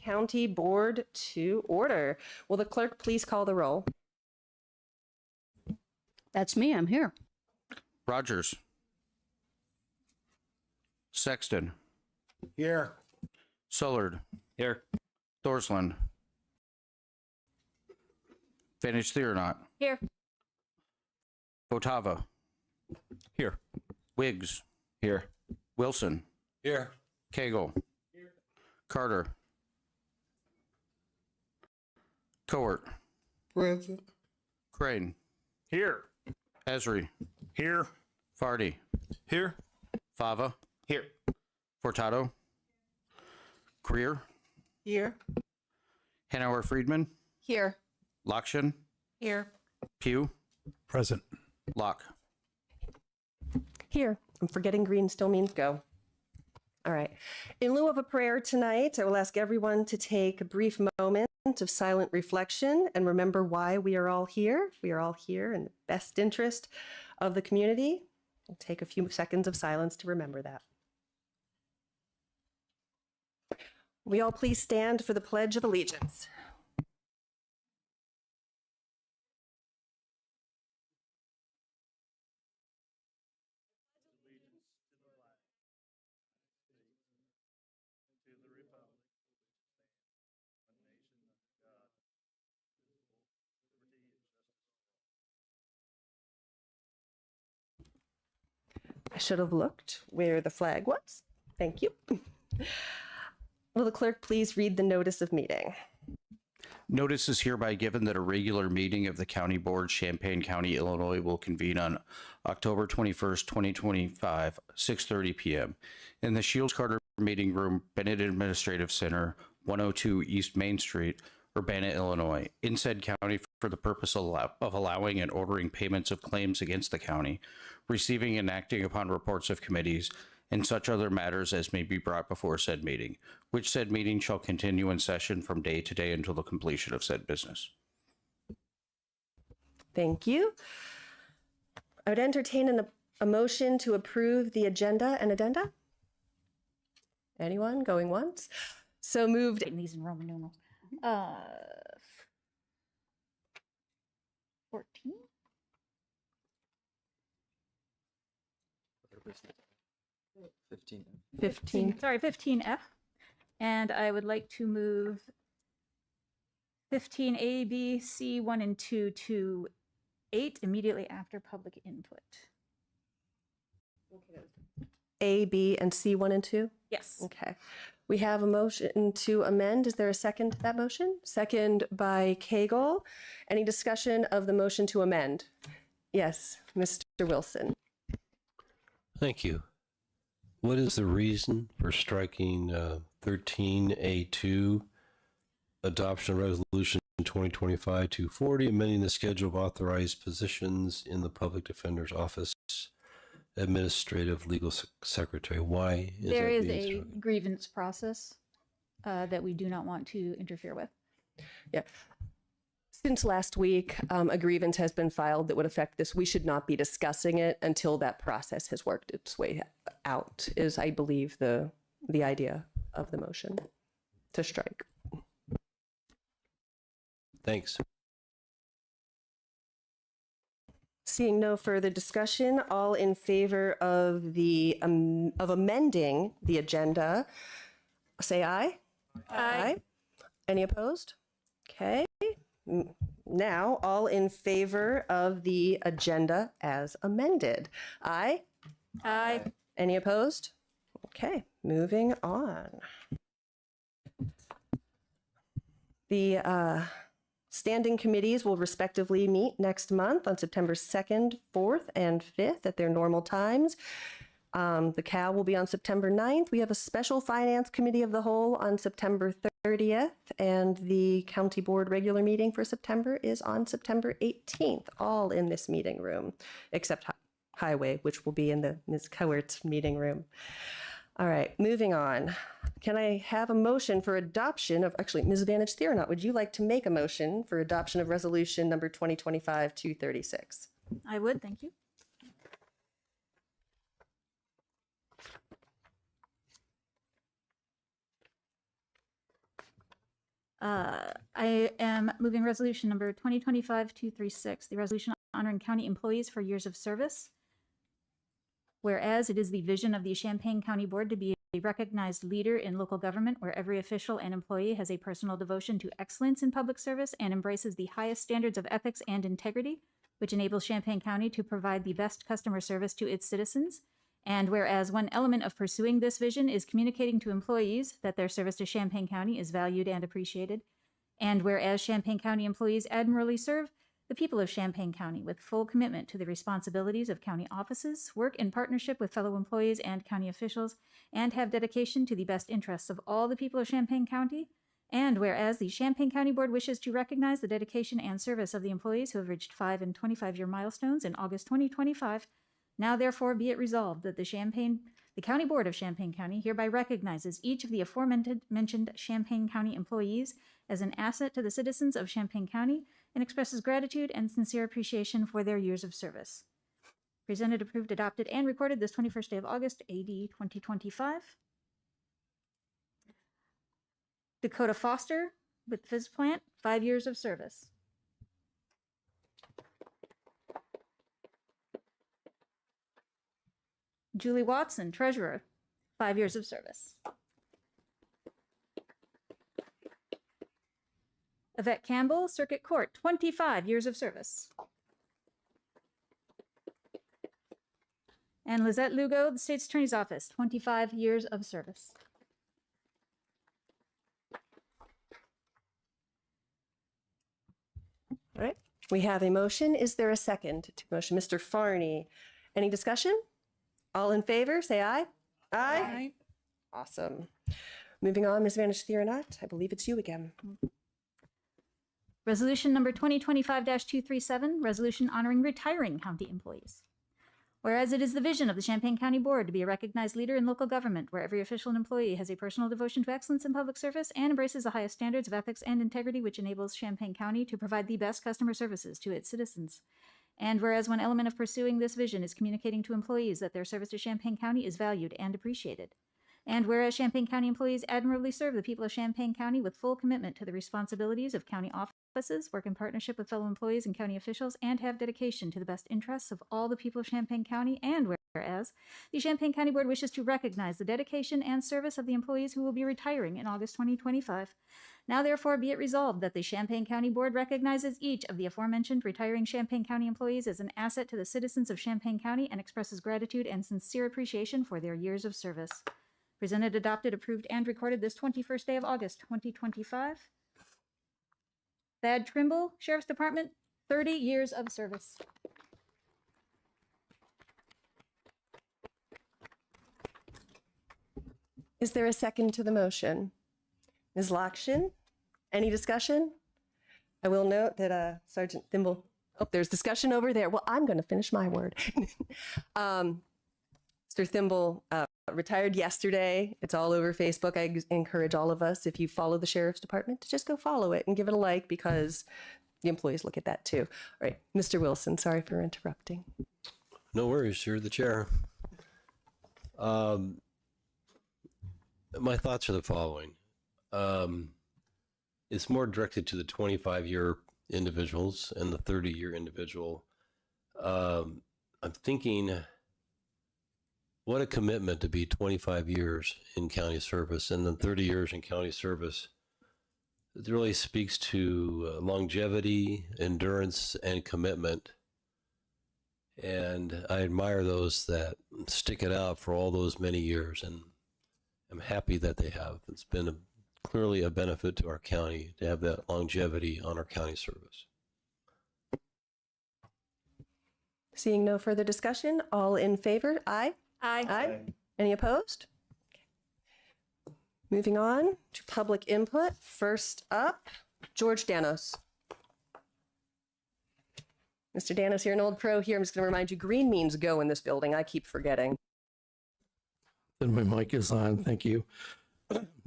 County Board to order. Will the clerk please call the roll? That's me. I'm here. Rogers. Sexton. Here. Sullard. Here. Thorsland. Vantage Theorenot. Here. Votava. Here. Wiggs. Here. Wilson. Here. Cagle. Carter. Cowart. Present. Crane. Here. Esri. Here. Fardy. Here. Fava. Here. Furtado. Greer. Here. Hanauer Friedman. Here. Lokshin. Here. Pugh. Present. Locke. Here. I'm forgetting green still means go. All right. In lieu of a prayer tonight, I will ask everyone to take a brief moment of silent reflection and remember why we are all here. We are all here in the best interest of the community. We'll take a few seconds of silence to remember that. We all please stand for the Pledge of Allegiance. I should have looked where the flag was. Thank you. Will the clerk please read the notice of meeting? Notice is hereby given that a regular meeting of the County Board, Champaign County, Illinois, will convene on October 21st, 2025, 6:30 p.m. in the Shields Carter Meeting Room, Bennett Administrative Center, 102 East Main Street, Urbana, Illinois, in said county for the purpose of allowing and ordering payments of claims against the county, receiving and acting upon reports of committees, and such other matters as may be brought before said meeting, which said meeting shall continue in session from day to day until the completion of said business. Thank you. I would entertain a motion to approve the agenda and addenda. Anyone going once? So moved. These in Roman numeral. 14. 15. Sorry, 15F. And I would like to move 15A, B, C, 1 and 2 to 8 immediately after public input. A, B, and C, 1 and 2? Yes. Okay. We have a motion to amend. Is there a second to that motion? Second by Cagle. Any discussion of the motion to amend? Yes, Mr. Wilson. Thank you. What is the reason for striking 13A2, adoption of resolution 2025-240, amending the schedule of authorized positions in the Public Defender's Office, Administrative Legal Secretary? Why is There that is being a struck? grievance process that we do not want to interfere with. Yeah. Since last week, a grievance has been filed that would affect this. We should not be discussing it until that process has worked its way out, is, I believe, the idea of the motion to strike. Thanks. Seeing no further discussion, all in favor of the of amending the agenda, say aye. Aye. Any opposed? Okay. Now, all in favor of the agenda as amended. Aye? Aye. Any opposed? Okay, moving on. The standing committees will respectively meet next month on September 2nd, 4th, and 5th at their normal times. The CAL will be on September 9th. We have a special finance committee of the whole on September 30th, and the county board regular meeting for September is on September 18th, all in this meeting room, except highway, which will be in the Ms. Cowart's meeting room. All right, moving on. Can I have a motion for adoption of, actually, Ms. Vantage Theorenot, would you like to make a motion for adoption of resolution number 2025-236? I would, thank you. I am moving resolution number 2025-236, the resolution honoring county employees for years of service. Whereas it is the vision of the Champaign County Board to be a recognized leader in local government where every official and employee has a personal devotion to excellence in public service and embraces the highest standards of ethics and integrity, which enables Champaign County to provide the best customer service to its citizens. And whereas one element of pursuing this vision is communicating to employees that their service to Champaign County is valued and appreciated. And whereas Champaign County employees admirably serve the people of Champaign County with full commitment to the responsibilities of county offices, work in partnership with fellow employees and county officials, and have dedication to the best interests of all the people of Champaign County. And whereas the Champaign County Board wishes to recognize the dedication and service of the employees who have reached 5 and 25-year milestones in August 2025, now therefore be it resolved that the County Board of Champaign County hereby recognizes each of the aforementioned Champaign County employees as an asset to the citizens of Champaign County and expresses gratitude and sincere appreciation for their years of service. Presented, approved, adopted, and recorded this 21st day of August, AD 2025. Dakota Foster with Fizz Plant, 5 years of service. Julie Watson, Treasurer, 5 years of service. Yvette Campbell, Circuit Court, 25 years of service. And Lizette Lugo, the State's Attorney's Office, 25 years of service. All right, we have a motion. Is there a second to motion? Mr. Farney, any discussion? All in favor, say aye. Aye. Awesome. Moving on, Ms. Vanish Theronat, I believe it's you again. Resolution number 2025-237, resolution honoring retiring county employees. Whereas it is the vision of the Champaign County Board to be a recognized leader in local government where every official and employee has a personal devotion to excellence in public service and embraces the highest standards of ethics and integrity, which enables Champaign County to provide the best customer services to its citizens. And whereas one element of pursuing this vision is communicating to employees that their service to Champaign County is valued and appreciated. And whereas Champaign County employees admirably serve the people of Champaign County with full commitment to the responsibilities of county offices, work in partnership with fellow employees and county officials, and have dedication to the best interests of all the people of Champaign County. And whereas the Champaign County Board wishes to recognize the dedication and service of the employees who will be retiring in August 2025. Now therefore be it resolved that the Champaign County Board recognizes each of the aforementioned retiring Champaign County employees as an asset to the citizens of Champaign County and expresses gratitude and sincere appreciation for their years of service. Presented, adopted, approved, and recorded this 21st day of August 2025. Thad Trimble, Sheriff's Department, 30 years of service. Is there a second to the motion? Ms. Lakshin, any discussion? I will note that Sergeant Thimble, oh, there's discussion over there. Well, I'm going to finish my word. Mr. Thimble retired yesterday. It's all over Facebook. I encourage all of us, if you follow the Sheriff's Department, to just go follow it and give it a like because the employees look at that too. All right, Mr. Wilson, sorry for interrupting. No worries, you're the chair. My thoughts are the following. It's more directed to the 25-year individuals and the 30-year individual. I'm thinking, what a commitment to be 25 years in county service and then 30 years in county service. It really speaks to longevity, endurance, and commitment. And I admire those that stick it out for all those many years, and I'm happy that they have. It's been clearly a benefit to our county to have that longevity on our county service. Seeing no further discussion, all in favor? Aye. Aye. Aye. Any opposed? Okay. Moving on to public input. First up, George Danos. Mr. Danos, you're an old pro here. I'm just going to remind you, green means go in this building. I keep forgetting. Then my mic is on. Thank you.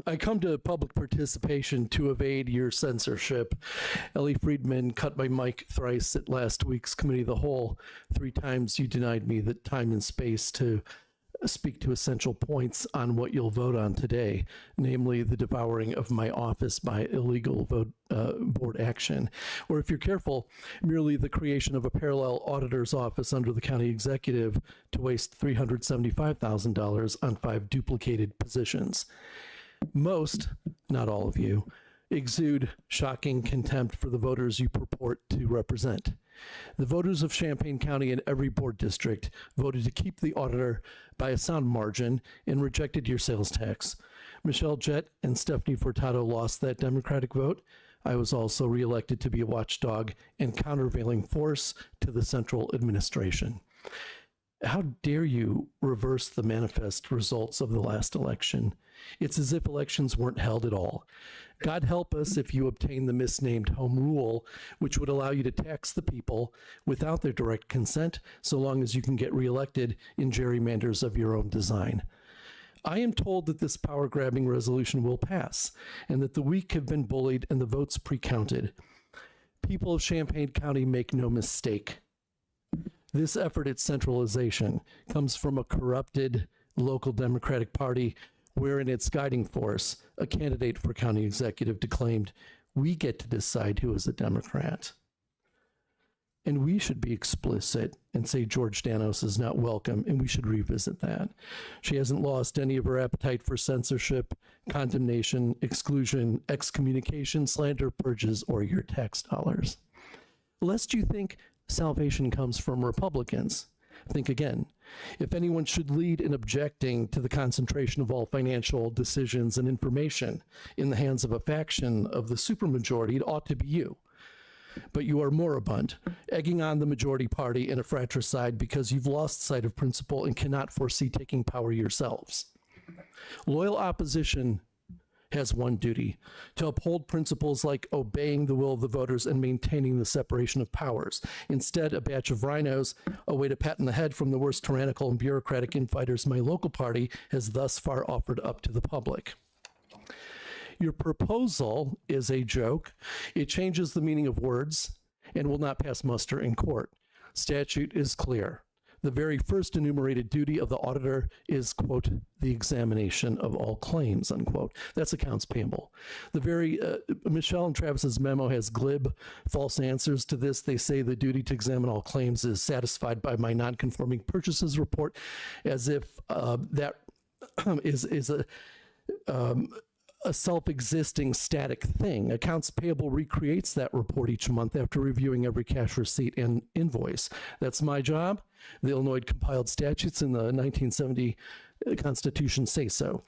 I come to public participation to evade your censorship. Ellie Friedman cut my mic thrice at last week's committee of the whole. 3 times you denied me the time and space to speak to essential points on what you'll vote on today, namely the devouring of my office by illegal board action, or if you're careful, merely the creation of a parallel auditor's office under the county executive to waste $375,000 on 5 duplicated positions. Most, not all of you, exude shocking contempt for the voters you purport to represent. The voters of Champaign County in every board district voted to keep the auditor by a sound margin and rejected your sales tax. Michelle Jett and Stephanie Furtado lost that Democratic vote. I was also reelected to be a watchdog and countervailing force to the central administration. How dare you reverse the manifest results of the last election? It's as if elections weren't held at all. God help us if you obtain the misnamed home rule, which would allow you to tax the people without their direct consent, so long as you can get reelected in gerrymanders of your own design. I am told that this power-grabbing resolution will pass, and that the weak have been bullied and the votes pre-counted. People of Champaign County, make no mistake. This effort at centralization comes from a corrupted local Democratic Party wherein its guiding force, a candidate for county executive, declaimed, "We get to decide who is a Democrat." And we should be explicit and say George Danos is not welcome, and we should revisit that. She hasn't lost any of her appetite for censorship, condemnation, exclusion, excommunication, slander, purges, or your tax dollars. Lest you think salvation comes from Republicans, think again. If anyone should lead in objecting to the concentration of all financial decisions and information in the hands of a faction of the supermajority, it ought to be you. But you are moribund, egging on the majority party in a fratricide because you've lost sight of principle and cannot foresee taking power yourselves. Loyal opposition has one duty: to uphold principles like obeying the will of the voters and maintaining the separation of powers. Instead, a batch of rhinos, a way to pat in the head from the worst tyrannical and bureaucratic infighters my local party has thus far offered up to the public. Your proposal is a joke. It changes the meaning of words and will not pass muster in court. Statute is clear. The very first enumerated duty of the auditor is, quote, the examination of all claims, unquote. That's accounts payable. The very, Michelle and Travis's memo has glib, false answers to this. They say the duty to examine all claims is satisfied by my non-conforming purchases report, as if that is a self-existing static thing. Accounts payable recreates that report each month after reviewing every cash receipt and invoice. That's my job. The Illinois compiled statutes in the 1970 Constitution say so.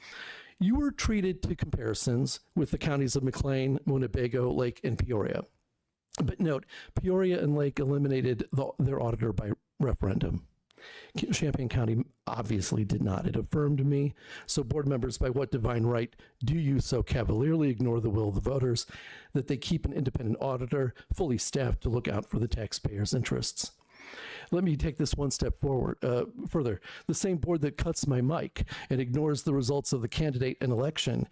You were treated to comparisons with the counties of McLean, Winnebago, Lake, and Peoria. But note, Peoria and Lake eliminated their auditor by referendum. Champaign County obviously did not. It affirmed me. So board members, by what divine right do you so cavalierly ignore the will of the voters that they keep an independent auditor fully staffed to look out for the taxpayers' interests? Let me take this one step forward, further. The same board that cuts my mic and ignores the results of the candidate and election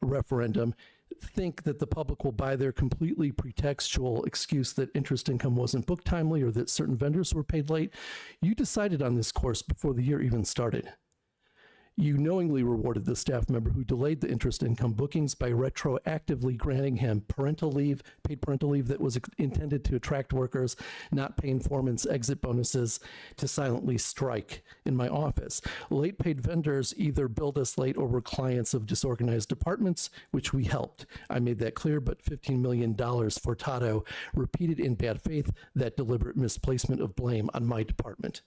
referendum think that the public will buy their completely pretextual excuse that interest income wasn't booked timely or that certain vendors were paid late. You decided on this course before the year even started. You knowingly rewarded the staff member who delayed the interest income bookings by retroactively granting him parental leave, paid parental leave that was intended to attract workers, not paying foreman's exit bonuses to silently strike in my office. Late paid vendors either billed us late or were clients of disorganized departments, which we helped. I made that clear, but $15 million Furtado repeated in bad faith that deliberate misplacement of blame on my department.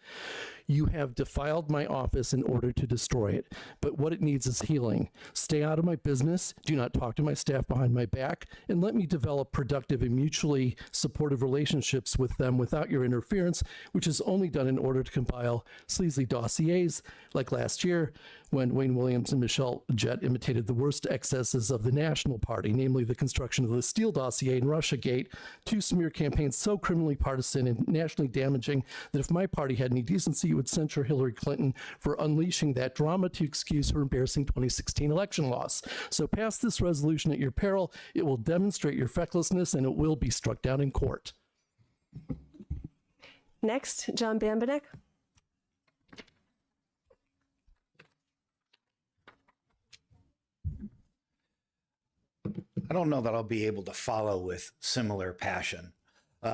You have defiled my office in order to destroy it, but what it needs is healing. Stay out of my business, do not talk to my staff behind my back, and let me develop productive and mutually supportive relationships with them without your interference, which is only done in order to compile sleazy dossiers like last year when Wayne Williams and Michelle Jett imitated the worst excesses of the National Party, namely the construction of the Steele dossier and Russiagate, two smear campaigns so criminally partisan and nationally damaging that if my party had any decency, it would censure Hillary Clinton for unleashing that drama to excuse her embarrassing 2016 election loss. So pass this resolution at your peril. It will demonstrate your fecklessness and it will be struck down in court. Next, John Bambenek. I don't know that I'll be able to follow with similar passion. He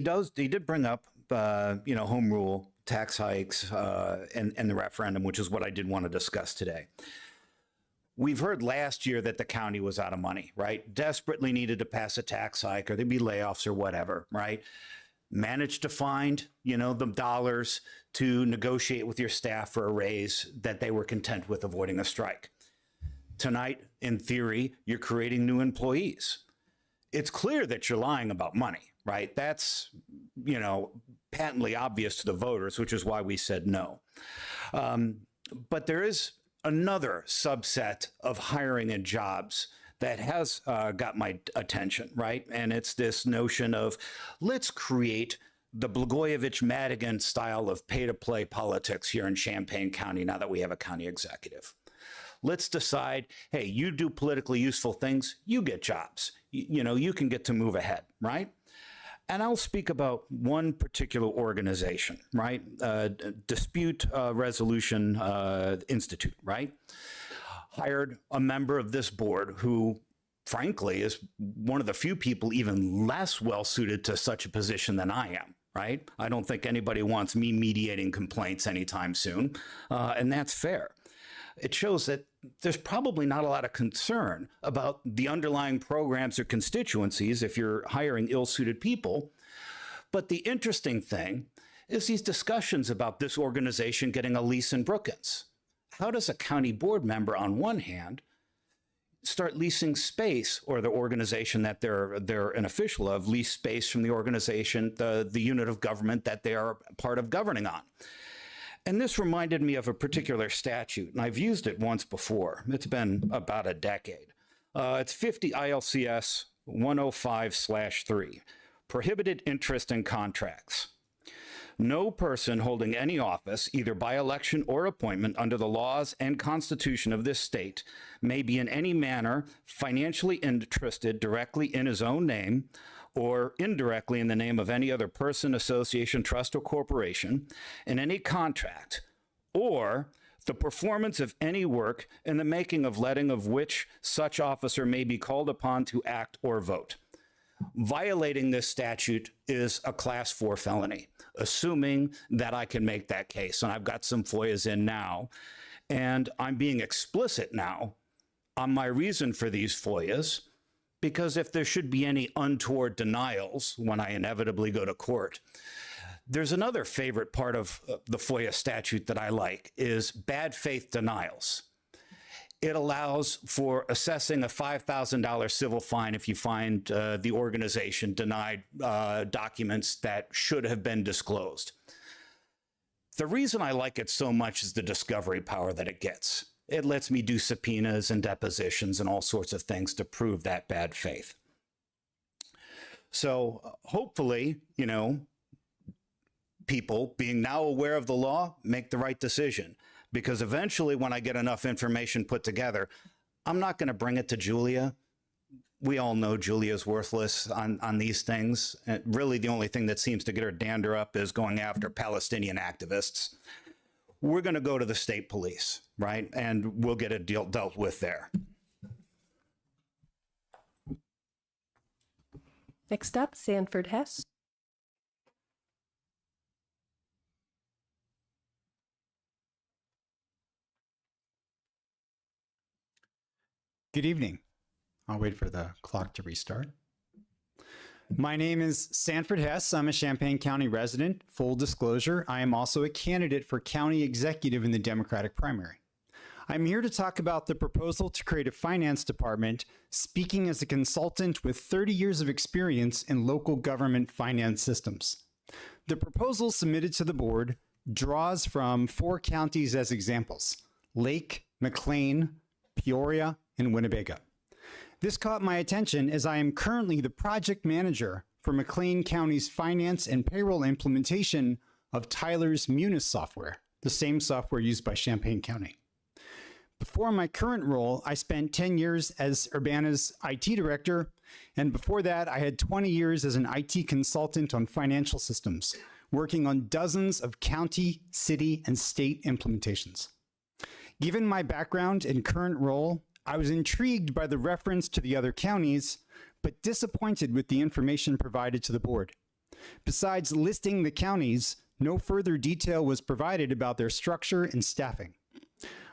did bring up, home rule, tax hikes, and the referendum, which is what I did want to discuss today. We've heard last year that the county was out of money, right? Desperately needed to pass a tax hike or there'd be layoffs or whatever, right? Managed to find, the dollars to negotiate with your staff for a raise that they were content with avoiding a strike. Tonight, in theory, you're creating new employees. It's clear that you're lying about money, right? That's, patently obvious to the voters, which is why we said no. But there is another subset of hiring and jobs that has got my attention, right? And it's this notion of let's create the Blagojevich-Madigan style of pay-to-play politics here in Champaign County now that we have a county executive. Let's decide, hey, you do politically useful things, you get jobs. You can get to move ahead, right? And I'll speak about one particular organization, right? Dispute Resolution Institute, right? Hired a member of this board who, frankly, is one of the few people even less well suited to such a position than I am, right? I don't think anybody wants me mediating complaints anytime soon, and that's fair. It shows that there's probably not a lot of concern about the underlying programs or constituencies if you're hiring ill-suited people. But the interesting thing is these discussions about this organization getting a lease in Brookings. How does a county board member, on one hand, start leasing space, or the organization that they're an official of, lease space from the organization, the unit of government that they are part of governing on? And this reminded me of a particular statute, and I've used it once before. It's been about a decade. It's 50 ILCS 105/3, prohibited interest in contracts. No person holding any office, either by election or appointment under the laws and constitution of this state, may be in any manner financially interested directly in his own name or indirectly in the name of any other person, association, trust, or corporation in any contract, or the performance of any work in the making of letting of which such officer may be called upon to act or vote. Violating this statute is a class 4 felony, assuming that I can make that case. And I've got some FOIAs in now, and I'm being explicit now on my reason for these FOIAs, because if there should be any untoward denials when I inevitably go to court, there's another favorite part of the FOIA statute that I like is bad faith denials. It allows for assessing a $5,000 civil fine if you find the organization denied documents that should have been disclosed. The reason I like it so much is the discovery power that it gets. It lets me do subpoenas and depositions and all sorts of things to prove that bad faith. So hopefully, people being now aware of the law, make the right decision. Because eventually when I get enough information put together, I'm not going to bring it to Julia. We all know Julia's worthless on these things. And really the only thing that seems to get her dander up is going after Palestinian activists. We're going to go to the state police, right? And we'll get it dealt with there. Next up, Sanford Hess. Good evening. I'll wait for the clock to restart. My name is Sanford Hess. I'm a Champaign County resident. Full disclosure, I am also a candidate for county executive in the Democratic primary. I'm here to talk about the proposal to create a finance department, speaking as a consultant with 30 years of experience in local government finance systems. The proposal submitted to the board draws from 4 counties as examples: Lake, McLean, Peoria, and Winnebago. This caught my attention as I am currently the project manager for McLean County's finance and payroll implementation of Tyler's Munis software, the same software used by Champaign County. Before my current role, I spent 10 years as Urbana's IT director, and before that, I had 20 years as an IT consultant on financial systems, working on dozens of county, city, and state implementations. Given my background and current role, I was intrigued by the reference to the other counties, but disappointed with the information provided to the board. Besides listing the counties, no further detail was provided about their structure and staffing.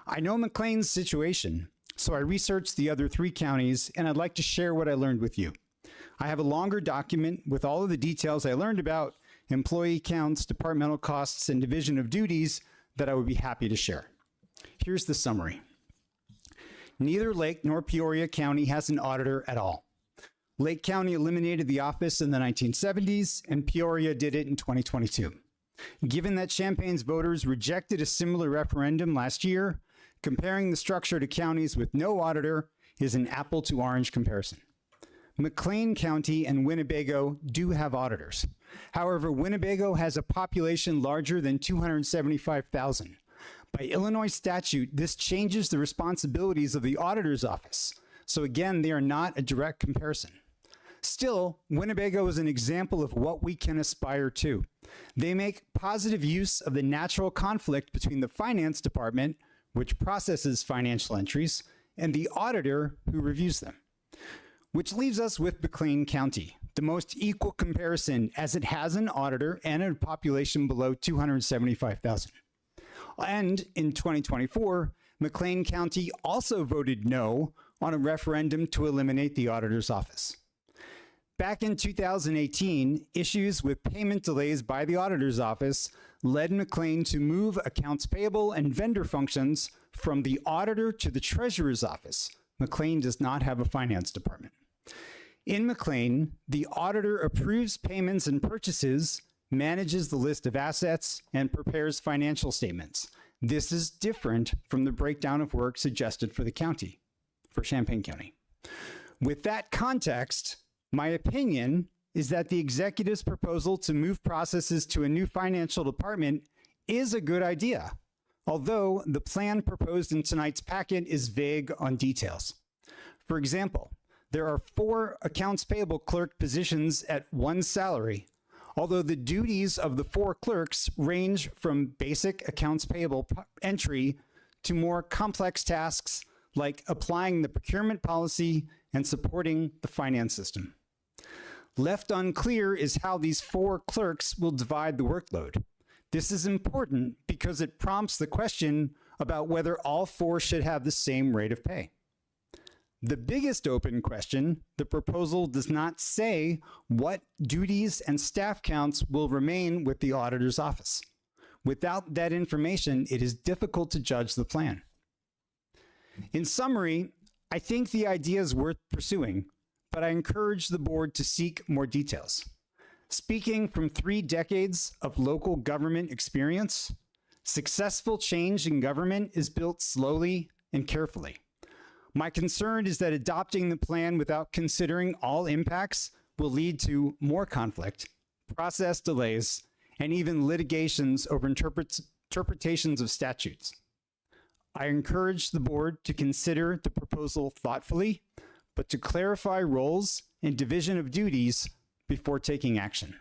I know McLean's situation, so I researched the other 3 counties, and I'd like to share what I learned with you. I have a longer document with all of the details I learned about employee counts, departmental costs, and division of duties that I would be happy to share. Here's the summary. Neither Lake nor Peoria County has an auditor at all. Lake County eliminated the office in the 1970s, and Peoria did it in 2022. Given that Champaign's voters rejected a similar referendum last year, comparing the structure to counties with no auditor is an apple to orange comparison. McLean County and Winnebago do have auditors. However, Winnebago has a population larger than 275,000. By Illinois statute, this changes the responsibilities of the auditor's office. So again, they are not a direct comparison. Still, Winnebago is an example of what we can aspire to. They make positive use of the natural conflict between the finance department, which processes financial entries, and the auditor who reviews them. Which leaves us with McLean County, the most equal comparison as it has an auditor and a population below 275,000. And in 2024, McLean County also voted no on a referendum to eliminate the auditor's office. Back in 2018, issues with payment delays by the auditor's office led McLean to move accounts payable and vendor functions from the auditor to the treasurer's office. McLean does not have a finance department. In McLean, the auditor approves payments and purchases, manages the list of assets, and prepares financial statements. This is different from the breakdown of work suggested for the county, for Champaign County. With that context, my opinion is that the executive's proposal to move processes to a new financial department is a good idea, although the plan proposed in tonight's packet is vague on details. For example, there are 4 accounts payable clerk positions at 1 salary, although the duties of the 4 clerks range from basic accounts payable entry to more complex tasks like applying the procurement policy and supporting the finance system. Left unclear is how these 4 clerks will divide the workload. This is important because it prompts the question about whether all 4 should have the same rate of pay. The biggest open question, the proposal does not say what duties and staff counts will remain with the auditor's office. Without that information, it is difficult to judge the plan. In summary, I think the idea is worth pursuing, but I encourage the board to seek more details. Speaking from 3 decades of local government experience, successful change in government is built slowly and carefully. My concern is that adopting the plan without considering all impacts will lead to more conflict, process delays, and even litigations over interpretations of statutes. I encourage the board to consider the proposal thoughtfully, but to clarify roles and division of duties before taking action.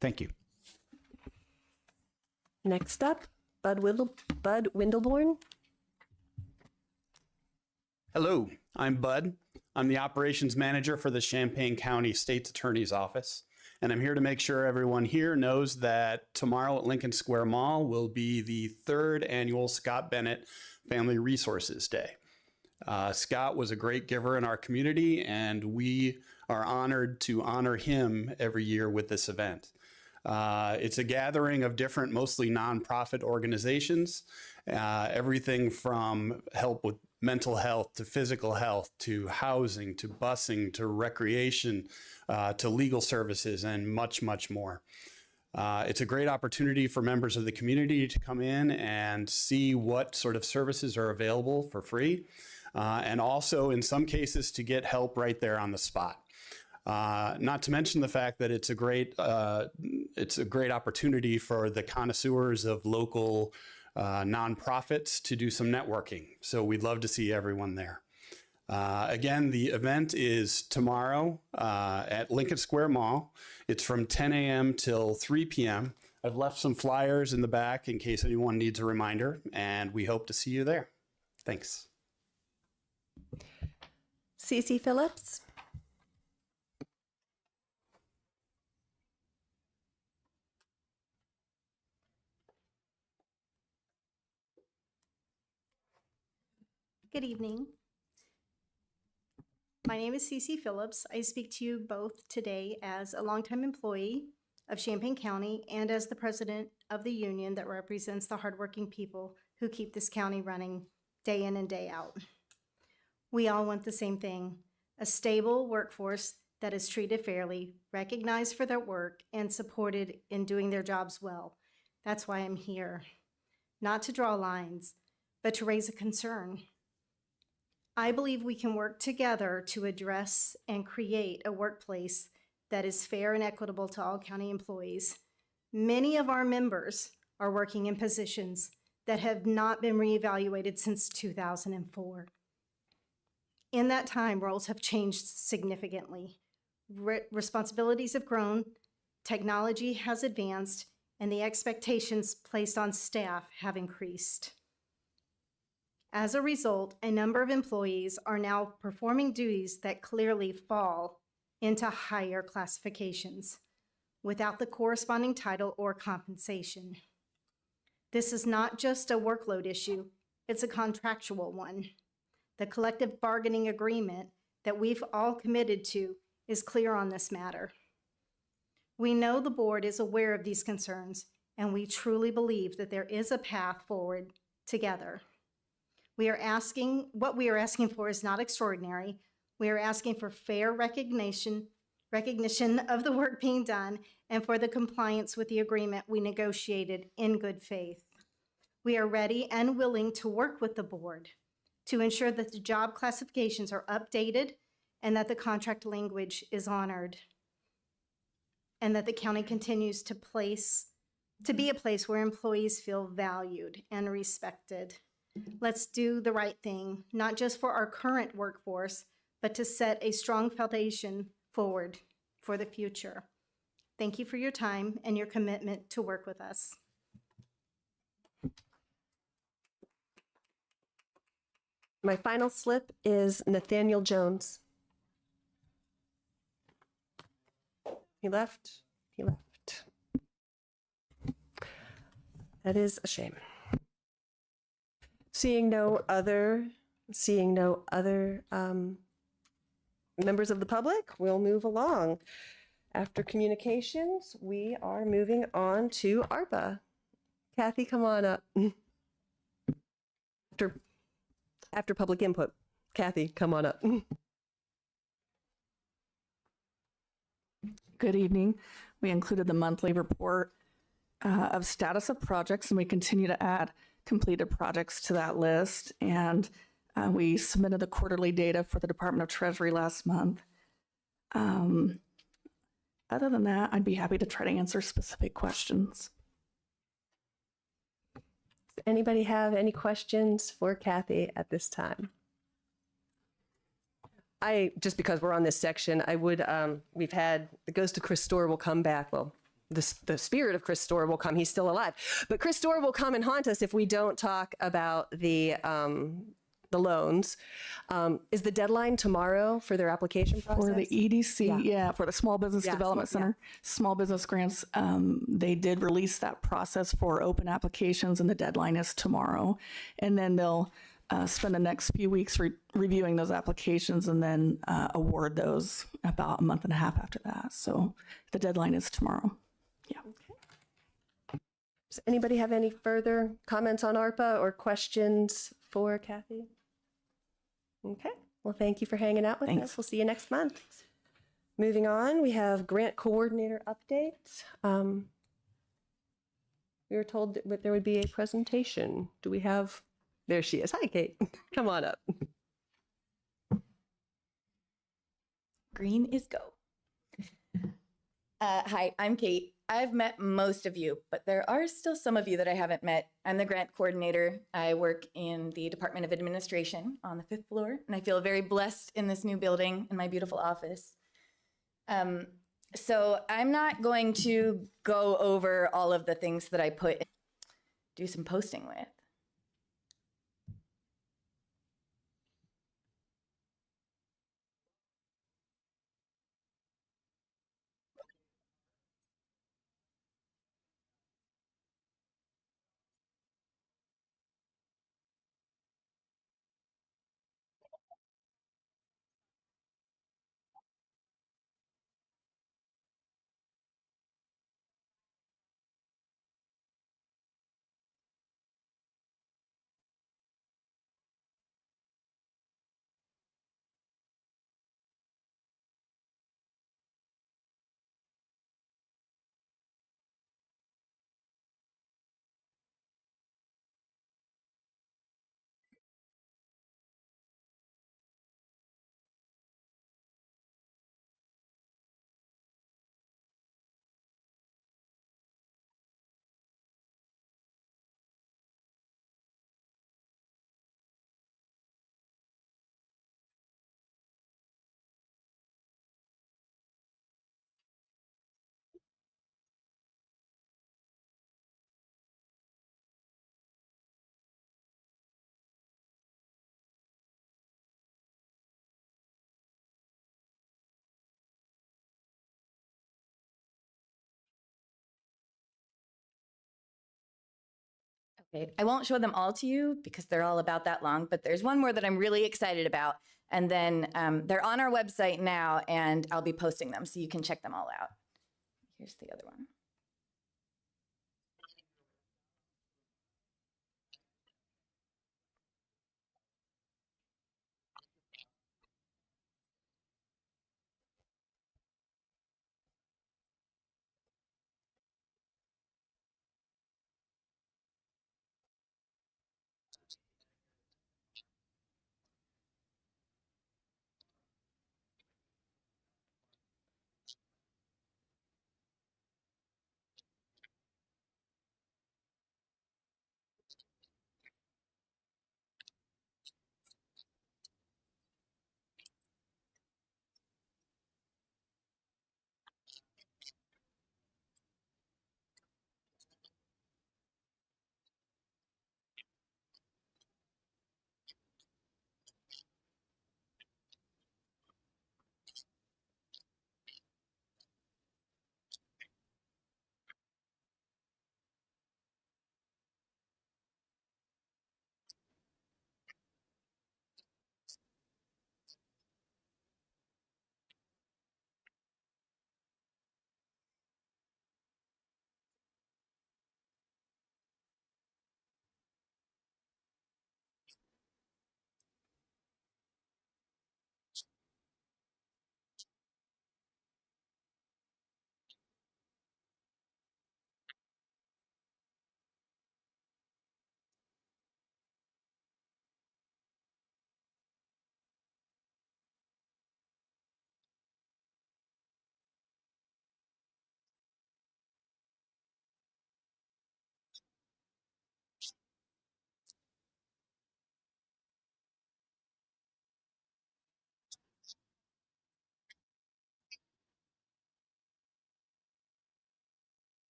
Thank you. Next up, Bud Windleborn. Hello, I'm Bud. I'm the operations manager for the Champaign County State's Attorney's Office, and I'm here to make sure everyone here knows that tomorrow at Lincoln Square Mall will be the 3rd annual Scott Bennett Family Resources Day. Scott was a great giver in our community, and we are honored to honor him every year with this event. It's a gathering of different, mostly nonprofit organizations, everything from help with mental health to physical health to housing to busing to recreation to legal services and much, much more. It's a great opportunity for members of the community to come in and see what sort of services are available for free, and also in some cases to get help right there on the spot. Not to mention the fact that it's a great opportunity for the connoisseurs of local nonprofits to do some networking. So we'd love to see everyone there. Again, the event is tomorrow at Lincoln Square Mall. It's from 10 a.m. till 3 p.m. I've left some flyers in the back in case anyone needs a reminder, and we hope to see you there. Thanks. Cece Phillips. Good evening. My name is Cece Phillips. I speak to you both today as a longtime employee of Champaign County and as the president of the union that represents the hardworking people who keep this county running day in and day out. We all want the same thing, a stable workforce that is treated fairly, recognized for their work, and supported in doing their jobs well. That's why I'm here, not to draw lines, but to raise a concern. I believe we can work together to address and create a workplace that is fair and equitable to all county employees. Many of our members are working in positions that have not been reevaluated since 2004. In that time, roles have changed significantly. Responsibilities have grown, technology has advanced, and the expectations placed on staff have increased. As a result, a number of employees are now performing duties that clearly fall into higher classifications without the corresponding title or compensation. This is not just a workload issue, it's a contractual one. The collective bargaining agreement that we've all committed to is clear on this matter. We know the board is aware of these concerns, and we truly believe that there is a path forward together. What we are asking for is not extraordinary. We are asking for fair recognition of the work being done and for the compliance with the agreement we negotiated in good faith. We are ready and willing to work with the board to ensure that the job classifications are updated and that the contract language is honored, and that the county continues to be a place where employees feel valued and respected. Let's do the right thing, not just for our current workforce, but to set a strong foundation forward for the future. Thank you for your time and your commitment to work with us. My final slip is Nathaniel Jones. He left. That is a shame. Seeing no other members of the public, we'll move along. After communications, we are moving on to ARPA. Kathy, come on up. After public input, Kathy, come on up. Good evening. We included the monthly report of status of projects, and we continue to add completed projects to that list. And we submitted the quarterly data for the Department of Treasury last month. Other than that, I'd be happy to try to answer specific questions. Does anybody have any questions for Kathy at this time? Just because we're on this section, I would, we've had, the ghost of Chris Storr will come back. Well, the spirit of Chris Storr will come. He's still alive. But Chris Storr will come and haunt us if we don't talk about the loans. Is the deadline tomorrow for their application process? For the EDC, yeah, for the Small Business Development Center, small business grants, they did release that process for open applications, and the deadline is tomorrow. And then they'll spend the next few weeks reviewing those applications and then award those about a month and a half after that. So the deadline is tomorrow. Yeah. Okay. Does anybody have any further comments on ARPA or questions for Kathy? Okay. Well, thank you for hanging out with us. We'll see you next month. Moving on, we have grant coordinator updates. We were told that there would be a presentation. Do we have? There she is. Hi, Kate. Come on up. Green is go. Hi, I'm Kate. I've met most of you, but there are still some of you that I haven't met. I'm the grant coordinator. I work in the Department of Administration on the 5th floor, and I feel very blessed in this new building in my beautiful office. So I'm not going to go over all of the things that I do some posting with. Okay, I won't show them all to you because they're all about that long, but there's one more that I'm really excited about. And then they're on our website now, and I'll be posting them so you can check them all out. Here's the other one.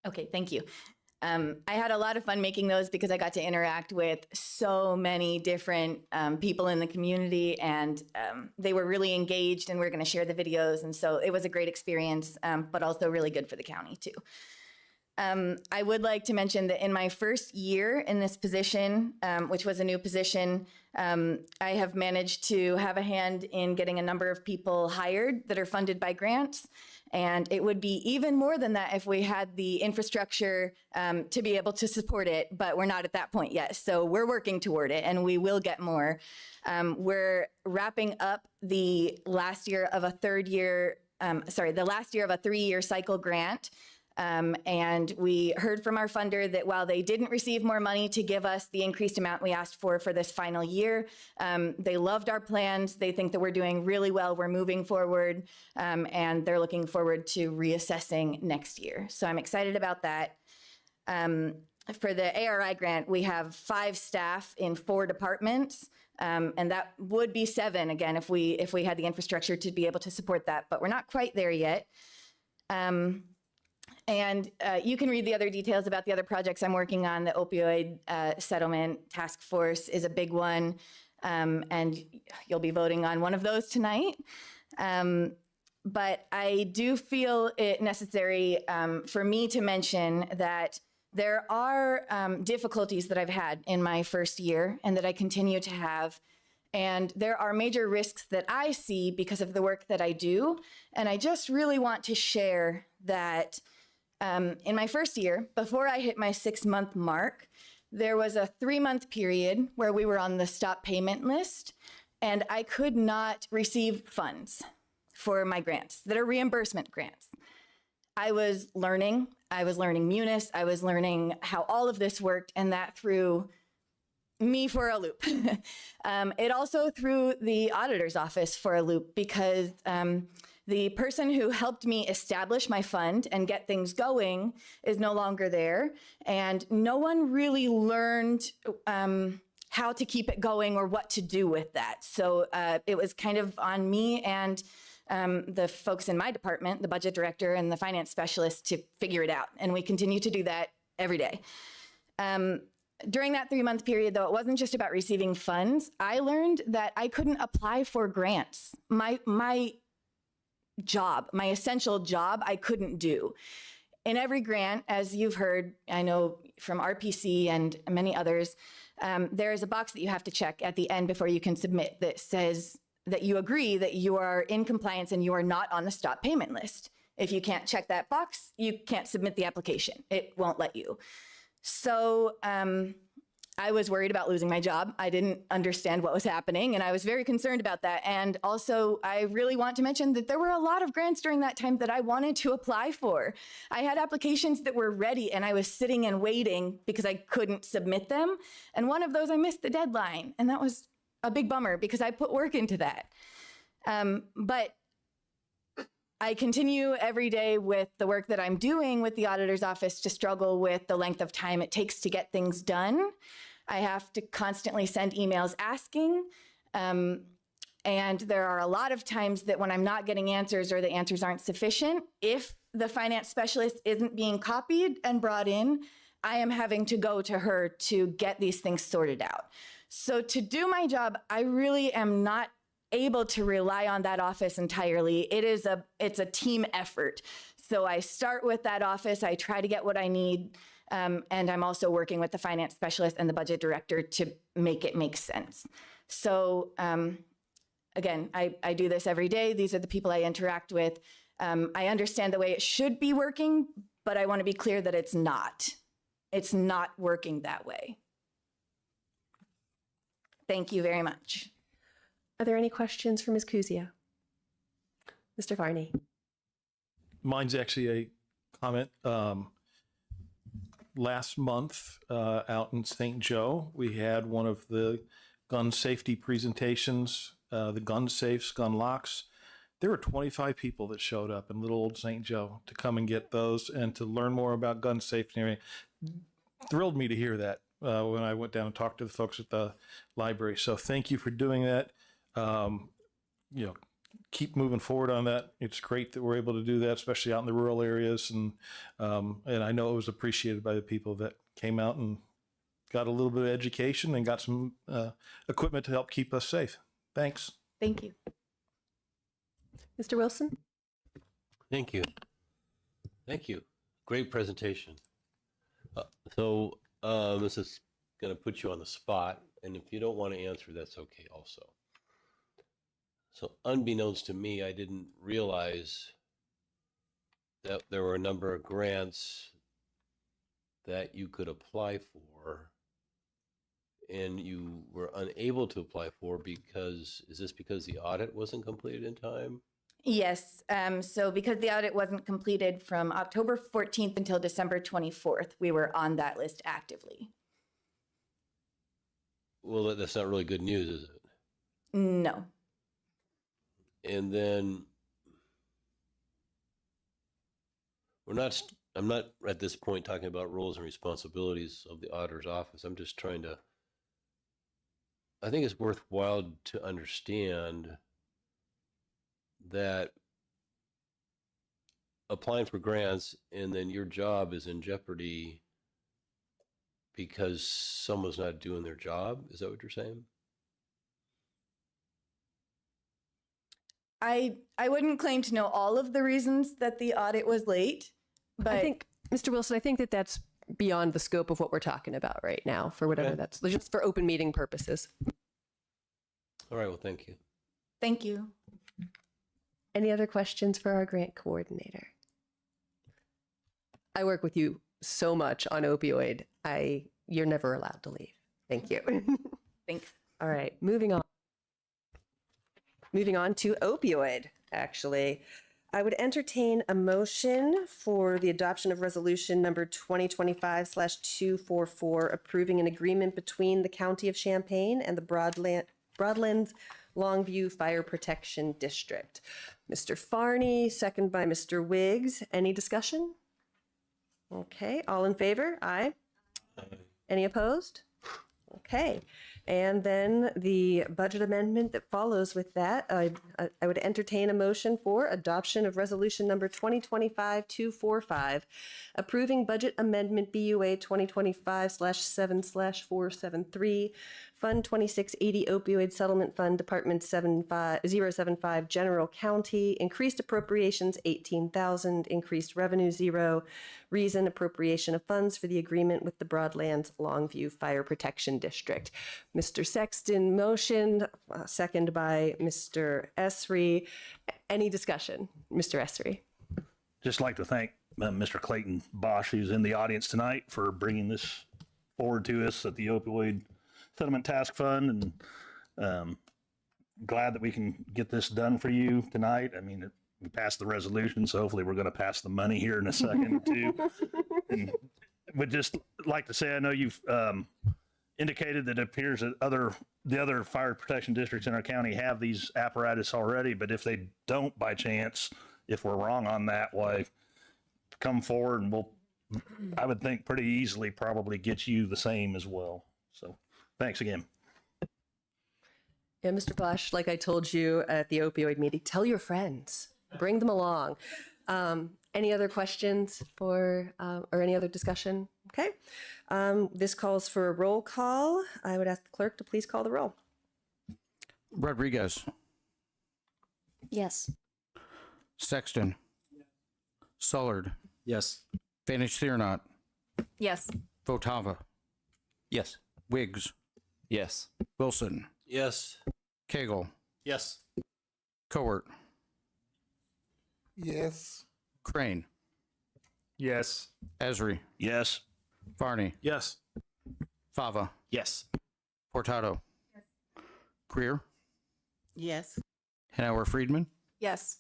Okay, thank you. I had a lot of fun making those because I got to interact with so many different people in the community, and they were really engaged, and we're going to share the videos. And so it was a great experience, but also really good for the county too. I would like to mention that in my first year in this position, which was a new position, I have managed to have a hand in getting a number of people hired that are funded by grants. And it would be even more than that if we had the infrastructure to be able to support it, but we're not at that point yet. So we're working toward it, and we will get more. We're wrapping up the last year of a the last year of a 3-year cycle grant. And we heard from our funder that while they didn't receive more money to give us the increased amount we asked for this final year, they loved our plans. They think that we're doing really well. We're moving forward, and they're looking forward to reassessing next year. So I'm excited about that. For the ARI grant, we have 5 staff in 4 departments. And that would be 7 again if we had the infrastructure to be able to support that, but we're not quite there yet. And you can read the other details about the other projects I'm working on. The opioid settlement task force is a big one, and you'll be voting on one of those tonight. But I do feel it necessary for me to mention that there are difficulties that I've had in my first year and that I continue to have. And there are major risks that I see because of the work that I do. And I just really want to share that in my first year, before I hit my 6-month mark, there was a 3-month period where we were on the stop payment list, and I could not receive funds for my grants that are reimbursement grants. I was learning Munis, I was learning how all of this worked, and that threw me for a loop. It also threw the auditor's office for a loop because the person who helped me establish my fund and get things going is no longer there. And no one really learned how to keep it going or what to do with that. So it was kind of on me and the folks in my department, the budget director and the finance specialist, to figure it out. And we continue to do that every day. During that 3-month period, though, it wasn't just about receiving funds. I learned that I couldn't apply for grants. My job, my essential job, I couldn't do. In every grant, as you've heard, I know from RPC and many others, there is a box that you have to check at the end before you can submit that says that you agree that you are in compliance and you are not on the stop payment list. If you can't check that box, you can't submit the application. It won't let you. So I was worried about losing my job. I didn't understand what was happening, and I was very concerned about that. And also, I really want to mention that there were a lot of grants during that time that I wanted to apply for. I had applications that were ready, and I was sitting and waiting because I couldn't submit them. And one of those, I missed the deadline, and that was a big bummer because I put work into that. But I continue every day with the work that I'm doing with the auditor's office to struggle with the length of time it takes to get things done. I have to constantly send emails asking. And there are a lot of times that when I'm not getting answers or the answers aren't sufficient, if the finance specialist isn't being copied and brought in, I am having to go to her to get these things sorted out. So to do my job, I really am not able to rely on that office entirely. It's a team effort. So I start with that office. I try to get what I need. And I'm also working with the finance specialist and the budget director to make it make sense. So again, I do this every day. These are the people I interact with. I understand the way it should be working, but I want to be clear that it's not. It's not working that way. Thank you very much. Are there any questions for Ms. Kuzia? Mr. Varney? Mine's actually a comment. Last month out in St. Joe, we had one of the gun safety presentations, the gun safes, gun locks. There were 25 people that showed up in little old St. Joe to come and get those and to learn more about gun safety and everything. Thrilled me to hear that when I went down and talked to the folks at the library. So thank you for doing that. Keep moving forward on that. It's great that we're able to do that, especially out in the rural areas. And I know it was appreciated by the people that came out and got a little bit of education and got some equipment to help keep us safe. Thanks. Thank you. Mr. Wilson? Thank you. Thank you. Great presentation. So this is going to put you on the spot. And if you don't want to answer, that's okay also. So unbeknownst to me, I didn't realize that there were a number of grants that you could apply for and you were unable to apply for because, is this because the audit wasn't completed in time? Yes. So because the audit wasn't completed from October 14th until December 24th, we were on that list actively. Well, that's not really good news, is it? No. And then I'm not at this point talking about roles and responsibilities of the auditor's office. I'm just trying to, I think it's worthwhile to understand that applying for grants and then your job is in jeopardy because someone's not doing their job. Is that what you're saying? I wouldn't claim to know all of the reasons that the audit was late, but I think, Mr. Wilson, I think that that's beyond the scope of what we're talking about right now for whatever that's just for open meeting purposes. All right. Well, thank you. Thank you. Any other questions for our grant coordinator? I work with you so much on opioid. You're never allowed to leave. Thank you. Thanks. All right, moving on. Moving on to opioid, actually. I would entertain a motion for the adoption of resolution number 2025/244, approving an agreement between the County of Champaign and the Broadlands Longview Fire Protection District. Mr. Farney, second by Mr. Wiggs. Any discussion? Okay, all in favor? Aye. Any opposed? Okay, And then the budget amendment that follows with that, I would entertain a motion for adoption of resolution number 2025-245, approving budget amendment BUA 2025/7/473, Fund 2680 Opioid Settlement Fund, Department 075, General County, increased appropriations 18,000, increased revenue 0. Reason, appropriation of funds for the agreement with the Broadlands Longview Fire Protection District. Mr. Sexton motioned, second by Mr. Esri. Any discussion? Mr. Esri. Just like to thank Mr. Clayton Bosch, who's in the audience tonight, for bringing this forward to us at the Opioid Settlement Task Fund, and glad that we can get this done for you tonight. I mean, we passed the resolution, so hopefully we're going to pass the money here in a second or two. And would just like to say, I know you've indicated that it appears that the other fire protection districts in our county have these apparatus already, but if they don't by chance, if we're wrong on that, why, come forward and I would think pretty easily probably get you the same as well. So thanks again. Yeah, Mr. Bosch, like I told you at the opioid meeting, tell your friends, bring them along. Any other questions or any other discussion? Okay. This calls for a roll call. I would ask the clerk to please call the roll. Rodriguez, Yes. Sexton, Sullard, Yes. Vanish Thiernot, Yes. Votava, Yes. Wiggs, Yes. Wilson, Yes. Cagle, Yes. Cowart, Yes. Crane, Yes. Esri, Yes. Varney, Yes. Fava, Yes. Portado, Greer, Yes. Hanauer Friedman, Yes.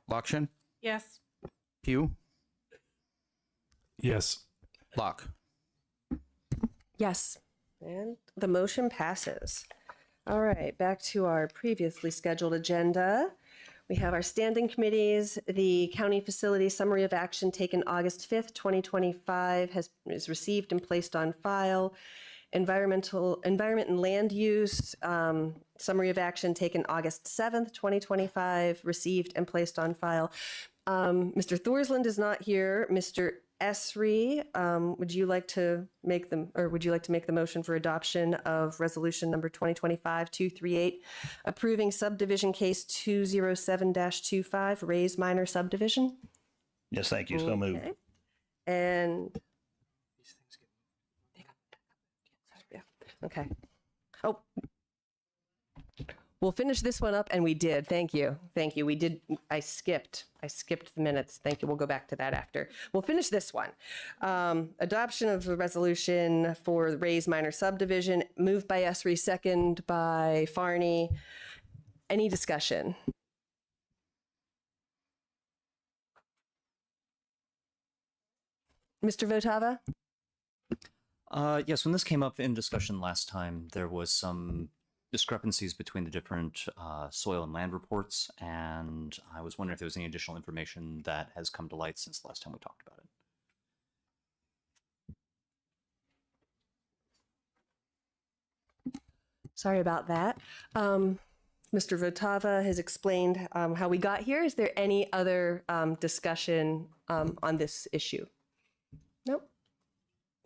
Lokshin, Yes. Pugh, Yes. Locke. Yes. And the motion passes. All right, back to our previously scheduled agenda. We have our standing committees. The county facility summary of action taken August 5th, 2025 is received and placed on file. Environment and land use summary of action taken August 7th, 2025, received and placed on file. Mr. Thorsland is not here. Mr. Esri, would you like to make the motion for adoption of resolution number 2025-238, approving subdivision case 207-25, Ray's Minor Subdivision? Yes, thank you. So moved. Okay. And okay. Oh, we'll finish this one up, and we did. Thank you. Thank you. We did. I skipped the minutes. Thank you. We'll go back to that after. We'll finish this one. Adoption of the resolution for Ray's Minor Subdivision, moved by Esri, second by Farney. Any discussion? Mr. Votava? Yes, when this came up in discussion last time, there was some discrepancies between the different soil and land reports, and I was wondering if there was any additional information that has come to light since the last time we talked about it. Sorry about that. Mr. Votava has explained how we got here. Is there any other discussion on this issue? Nope.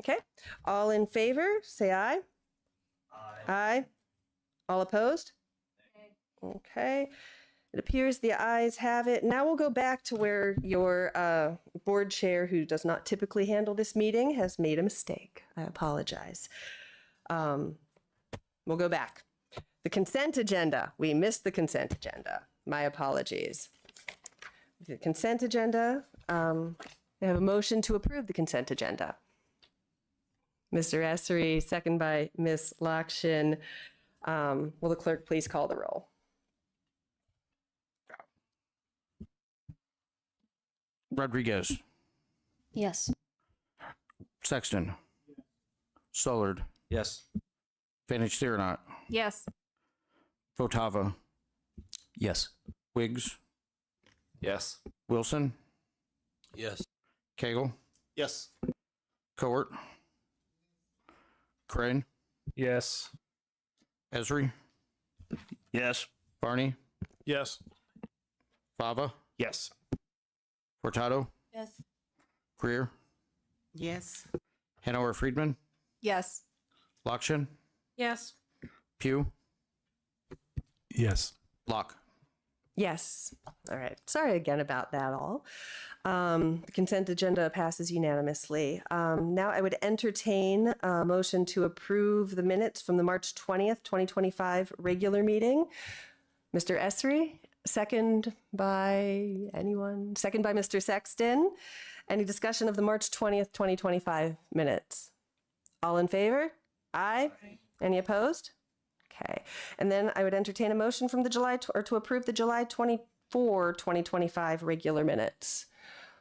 Okay. All in favor, say aye. Aye. Aye. All opposed? Okay. It appears the ayes have it. Now we'll go back to where your board chair, who does not typically handle this meeting, has made a mistake. I apologize. We'll go back. The consent agenda. We missed the consent agenda. My apologies. The consent agenda. We have a motion to approve the consent agenda. Mr. Esri, second by Ms. Lokshin. Will the clerk please call the roll? Rodriguez, Yes. Sexton, Sullard, Yes. Vanish Thiernot, Yes. Votava, Yes. Wiggs, Yes. Wilson, Yes. Cagle, Yes. Cowart, Crane, Yes. Esri, Yes. Barney, Yes. Fava, Yes. Furtado, Yes. Greer, Yes. Hanover Friedman, Yes. Lokshin, Yes. Pugh, Yes. Locke. Yes. All right. Sorry again about that all. The consent agenda passes unanimously. Now I would entertain a motion to approve the minutes from the March 20th, 2025 regular meeting. Mr. Esri, second by anyone? Second by Mr. Sexton. Any discussion of the March 20th, 2025 minutes? All in favor? Aye. Any opposed? Okay. And then I would entertain a motion from the or to approve the July 24, 2025 regular minutes.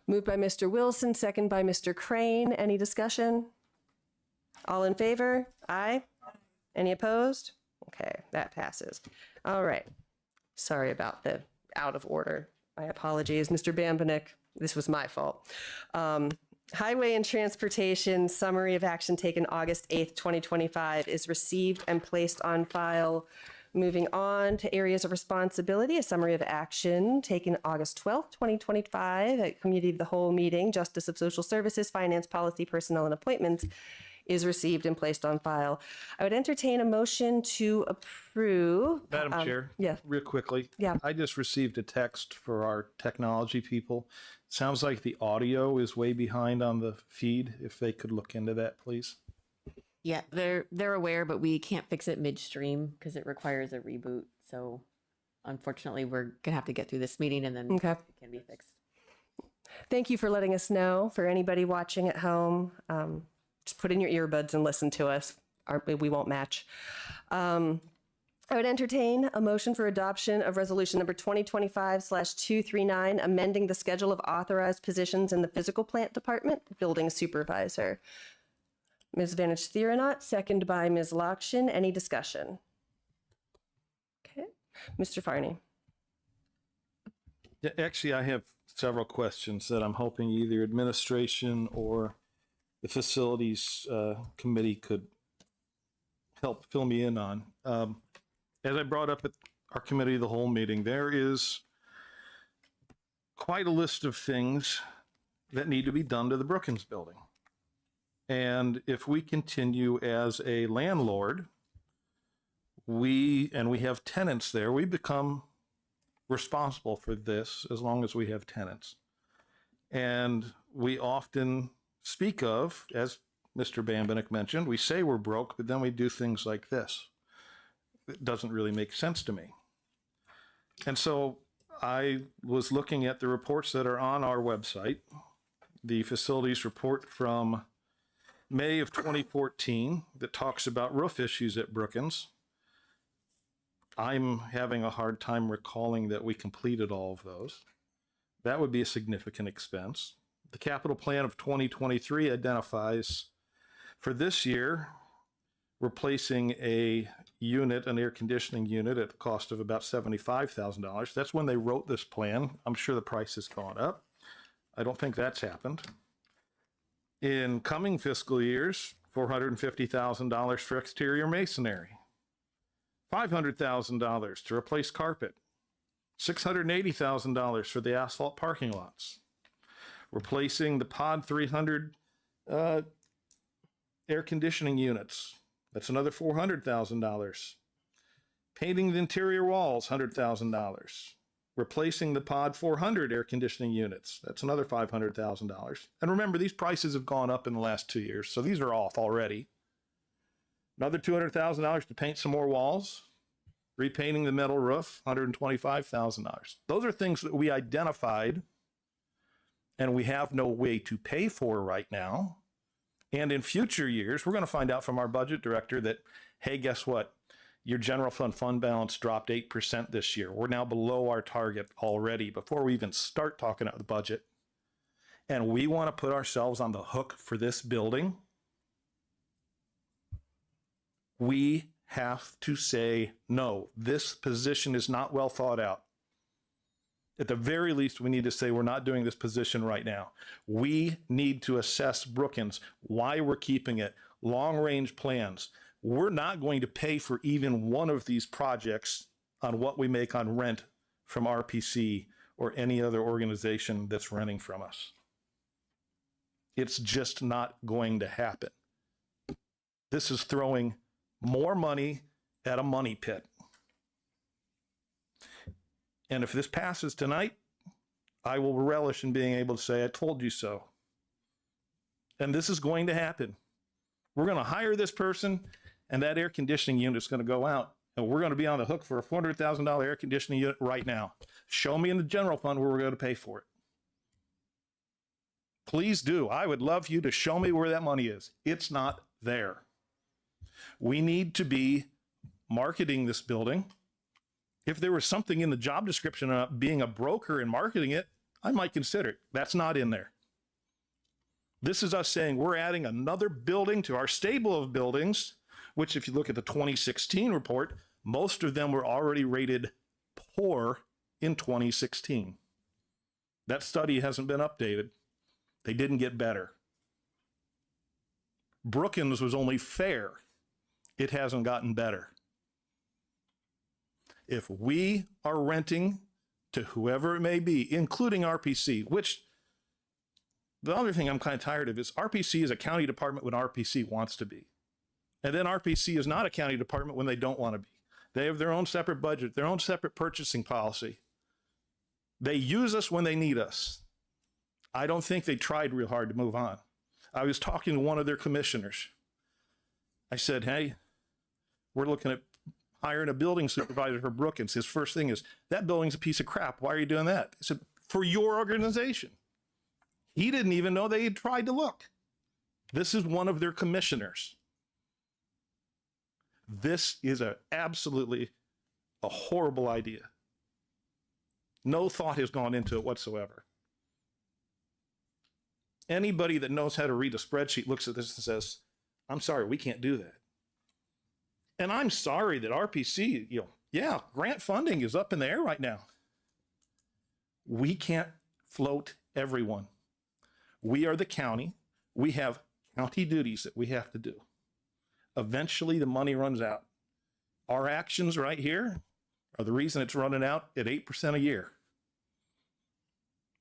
Moved by Mr. Wilson, second by Mr. Crane. Any discussion? All in favor? Aye. Any opposed? Okay, that passes. All right. Sorry about the out of order. My apologies, Mr. Bambanek. This was my fault. Highway and Transportation Summary of Action taken August 8th, 2025 is received and placed on file. Moving on to areas of responsibility, a summary of action taken August 12th, 2025 at Committee of the Whole meeting, Justice of Social Services, Finance, Policy, Personnel, and Appointments is received and placed on file. I would entertain a motion to approve. Madam Chair. Yeah. Real quickly. Yeah. I just received a text for our technology people. Sounds like the audio is way behind on the feed. If they could look into that, please. Yeah, they're aware, but we can't fix it midstream because it requires a reboot. So unfortunately, we're gonna have to get through this meeting and then Okay. it can be fixed. Thank you for letting us know. For anybody watching at home, just put in your earbuds and listen to us. We won't match. I would entertain a motion for adoption of resolution number 2025/239, amending the schedule of authorized positions in the physical plant department, building supervisor. Ms. Vanich Theronot, second by Ms. Lokshin. Any discussion? Okay. Mr. Farney. Yeah, actually, I have several questions that I'm hoping either administration or the facilities committee could help fill me in on. As I brought up at our committee of the whole meeting, there is quite a list of things that need to be done to the Brookins building. And if we continue as a landlord, we have tenants there, we become responsible for this as long as we have tenants. And we often speak of, as Mr. Bambanek mentioned, we say we're broke, but then we do things like this. It doesn't really make sense to me. And so I was looking at the reports that are on our website, the facilities report from May of 2014 that talks about roof issues at Brookins. I'm having a hard time recalling that we completed all of those. That would be a significant expense. The capital plan of 2023 identifies for this year replacing a unit, an air conditioning unit at the cost of about $75,000. That's when they wrote this plan. I'm sure the price has gone up. I don't think that's happened. In coming fiscal years, $450,000 for exterior masonry, $500,000 to replace carpet, $680,000 for the asphalt parking lots, replacing the Pod 300 air conditioning units. That's another $400,000. Painting the interior walls, $100,000. Replacing the Pod 400 air conditioning units. That's another $500,000. And remember, these prices have gone up in the last 2 years, so these are off already. Another $200,000 to paint some more walls. Repainting the metal roof, $125,000. Those are things that we identified and we have no way to pay for right now. And in future years, we're going to find out from our budget director that, hey, guess what? Your general fund balance dropped 8% this year. We're now below our target already before we even start talking about the budget. And we want to put ourselves on the hook for this building. We have to say, no, this position is not well thought out. At the very least, we need to say we're not doing this position right now. We need to assess Brookins, why we're keeping it, long-range plans, We're not going to pay for even one of these projects on what we make on rent from RPC or any other organization that's renting from us. It's just not going to happen. This is throwing more money at a money pit. And if this passes tonight, I will relish in being able to say, I told you so. And this is going to happen. We're going to hire this person, and that air conditioning unit is going to go out, and we're going to be on the hook for a $400,000 air conditioning unit right now. Show me in the general fund where we're going to pay for it. Please do. I would love you to show me where that money is. It's not there. We need to be marketing this building. If there was something in the job description about being a broker and marketing it, I might consider it. That's not in there. This is us saying we're adding another building to our stable of buildings, which if you look at the 2016 report, most of them were already rated poor in 2016. That study hasn't been updated. They didn't get better. Brookins was only fair. It hasn't gotten better. If we are renting to whoever it may be, including RPC, which the other thing I'm kind of tired of is RPC is a county department when RPC wants to be. And then RPC is not a county department when they don't want to be. They have their own separate budget, their own separate purchasing policy. They use us when they need us. I don't think they tried real hard to move on. I was talking to one of their commissioners. I said, hey, we're looking at hiring a building supervisor for Brookins. His first thing is, that building's a piece of crap. Why are you doing that? I said, for your organization. He didn't even know they had tried to look. This is one of their commissioners. This is absolutely a horrible idea. No thought has gone into it whatsoever. Anybody that knows how to read a spreadsheet looks at this and says, I'm sorry, we can't do that. And I'm sorry that RPC, yeah, grant funding is up in the air right now. We can't float everyone. We are the county. We have county duties that we have to do. Eventually, the money runs out. Our actions right here are the reason it's running out at 8% a year.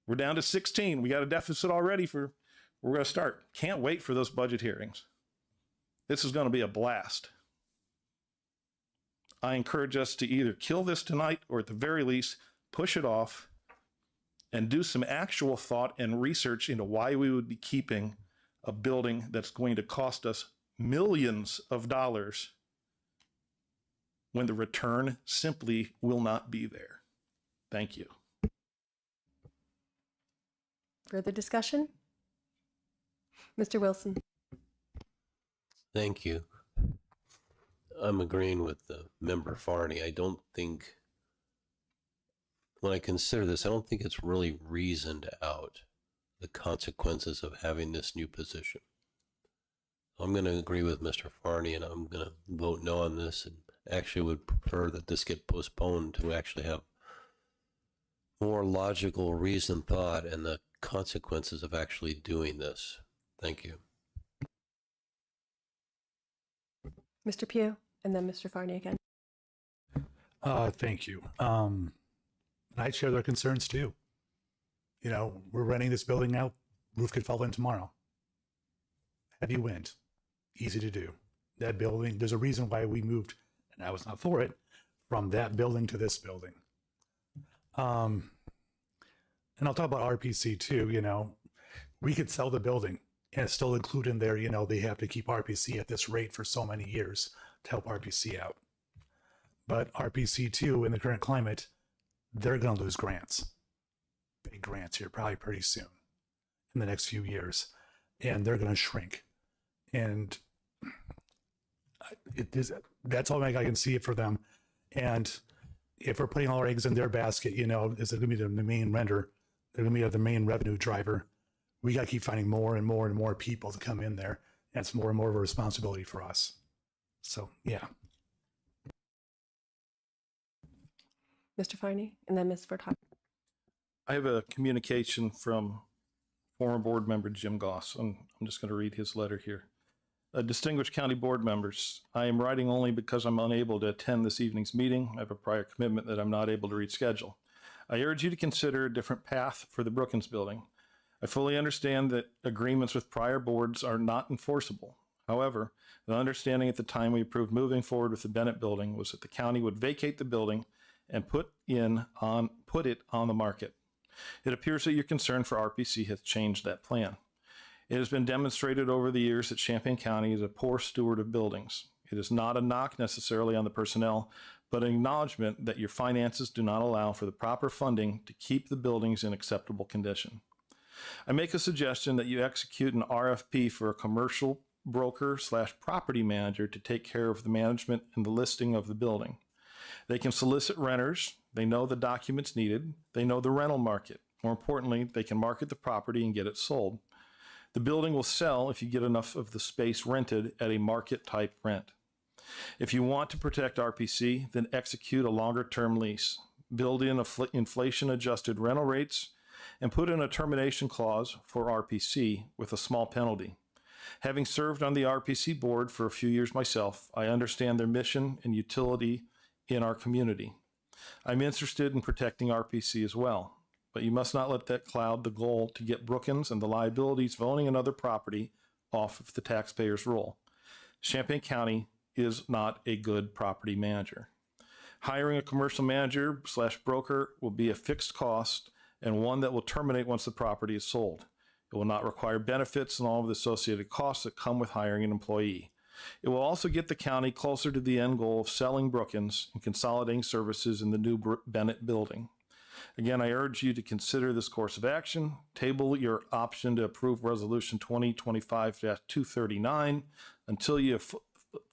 We're down to 16. We got a deficit already we're going to start. Can't wait for those budget hearings. This is going to be a blast. I encourage us to either kill this tonight or at the very least, push it off and do some actual thought and research into why we would be keeping a building that's going to cost us millions of dollars when the return simply will not be there. Thank you. Further discussion? Mr. Wilson. Thank you. I'm agreeing with the member Farney. I don't think, when I consider this, I don't think it's really reasoned out the consequences of having this new position. I'm going to agree with Mr. Farney, and I'm going to vote no on this, and actually would prefer that this get postponed to actually have more logical reasoned thought and the consequences of actually doing this. Thank you. Mr. Pugh, and then Mr. Farney again. Thank you. And I share their concerns too. We're renting this building now. Roof could fall in tomorrow. Heavy wind, easy to do. That building, there's a reason why we moved, and I was not for it, from that building to this building. And I'll talk about RPC too. We could sell the building and still include in there, they have to keep RPC at this rate for so many years to help RPC out. But RPC too, in the current climate, they're going to lose grants. Big grants here, probably pretty soon in the next few years. And they're going to shrink. And that's all I can see it for them. And if we're putting all our eggs in their basket, is it going to be the main renter? They're going to be the main revenue driver. We got to keep finding more and more and more people to come in there. And it's more and more of a responsibility for us. So, yeah. Mr. Farney, and then Ms. Vertok. I have a communication from former board member Jim Goss, and I'm just going to read his letter here. Distinguished county board members, I am writing only because I'm unable to attend this evening's meeting. I have a prior commitment that I'm not able to reschedule. I urge you to consider a different path for the Brookins building. I fully understand that agreements with prior boards are not enforceable. However, the understanding at the time we approved moving forward with the Bennett building was that the county would vacate the building and put it on the market. It appears that your concern for RPC has changed that plan. It has been demonstrated over the years that Champaign County is a poor steward of buildings. It is not a knock necessarily on the personnel, but an acknowledgement that your finances do not allow for the proper funding to keep the buildings in acceptable condition. I make a suggestion that you execute an RFP for a commercial broker/property manager to take care of the management and the listing of the building. They can solicit renters. They know the documents needed. They know the rental market. More importantly, they can market the property and get it sold. The building will sell if you get enough of the space rented at a market type rent. If you want to protect RPC, then execute a longer term lease. Build in inflation adjusted rental rates and put in a termination clause for RPC with a small penalty. Having served on the RPC board for a few years myself, I understand their mission and utility in our community. I'm interested in protecting RPC as well, but you must not let that cloud the goal to get Brookins and the liabilities of owning another property off of the taxpayer's roll. Champaign County is not a good property manager. Hiring a commercial manager/broker will be a fixed cost and one that will terminate once the property is sold. It will not require benefits and all of the associated costs that come with hiring an employee. It will also get the county closer to the end goal of selling Brookins and consolidating services in the new Bennett building. Again, I urge you to consider this course of action. Table your option to approve Resolution 2025-239 until you have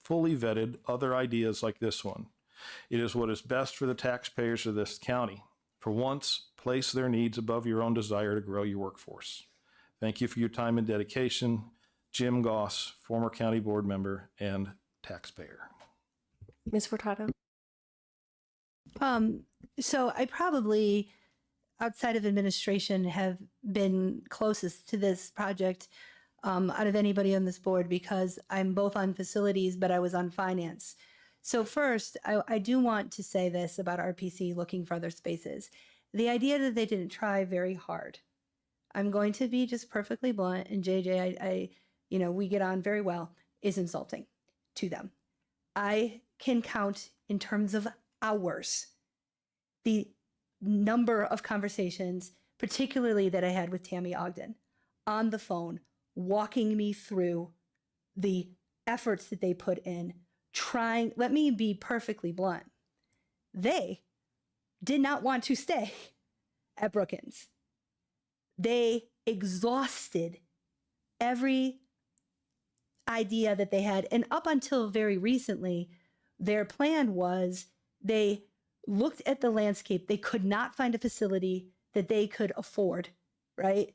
fully vetted other ideas like this one. It is what is best for the taxpayers of this county. For once, place their needs above your own desire to grow your workforce. Thank you for your time and dedication. Jim Goss, former county board member and taxpayer. Ms. Furtado? So I probably, outside of administration, have been closest to this project out of anybody on this board because I'm both on facilities, but I was on finance. So first, I do want to say this about RPC looking for other spaces. The idea that they didn't try very hard. I'm going to be just perfectly blunt, and JJ, we get on very well, is insulting to them. I can count in terms of hours the number of conversations, particularly that I had with Tammy Ogden, on the phone, walking me through the efforts that they put in, let me be perfectly blunt. They did not want to stay at Brookins. They exhausted every idea that they had. And up until very recently, their plan was they looked at the landscape. They could not find a facility that they could afford, right?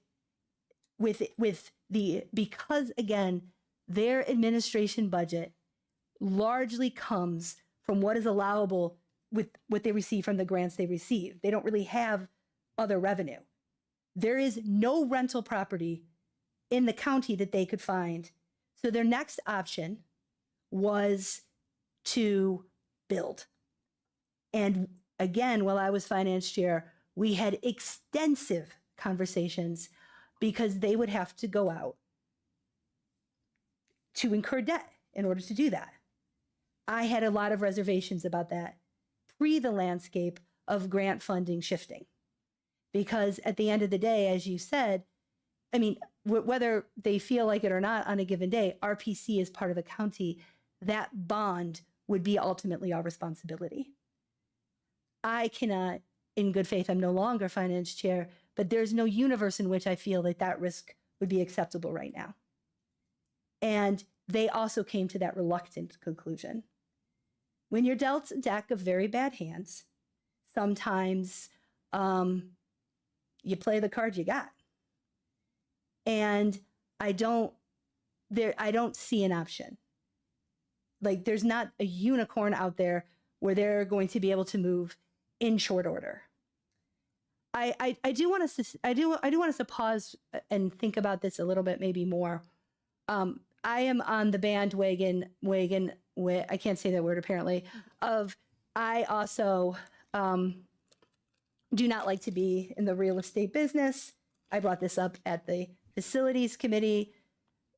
Because again, their administration budget largely comes from what is allowable with what they receive from the grants they receive. They don't really have other revenue. There is no rental property in the county that they could find. So their next option was to build. And again, while I was finance chair, we had extensive conversations because they would have to go out to incur debt in order to do that. I had a lot of reservations about that pre the landscape of grant funding shifting. Because at the end of the day, as you said, I mean, whether they feel like it or not on a given day, RPC is part of the county. That bond would be ultimately our responsibility. I cannot, in good faith, I'm no longer finance chair, but there's no universe in which I feel that that risk would be acceptable right now. And they also came to that reluctant conclusion. When you're dealt a deck of very bad hands, sometimes you play the card you got. And I don't see an option. Like there's not a unicorn out there where they're going to be able to move in short order. I do want us to pause and think about this a little bit, maybe more. I am on the bandwagon, I can't say that word apparently, of I also do not like to be in the real estate business. I brought this up at the facilities committee.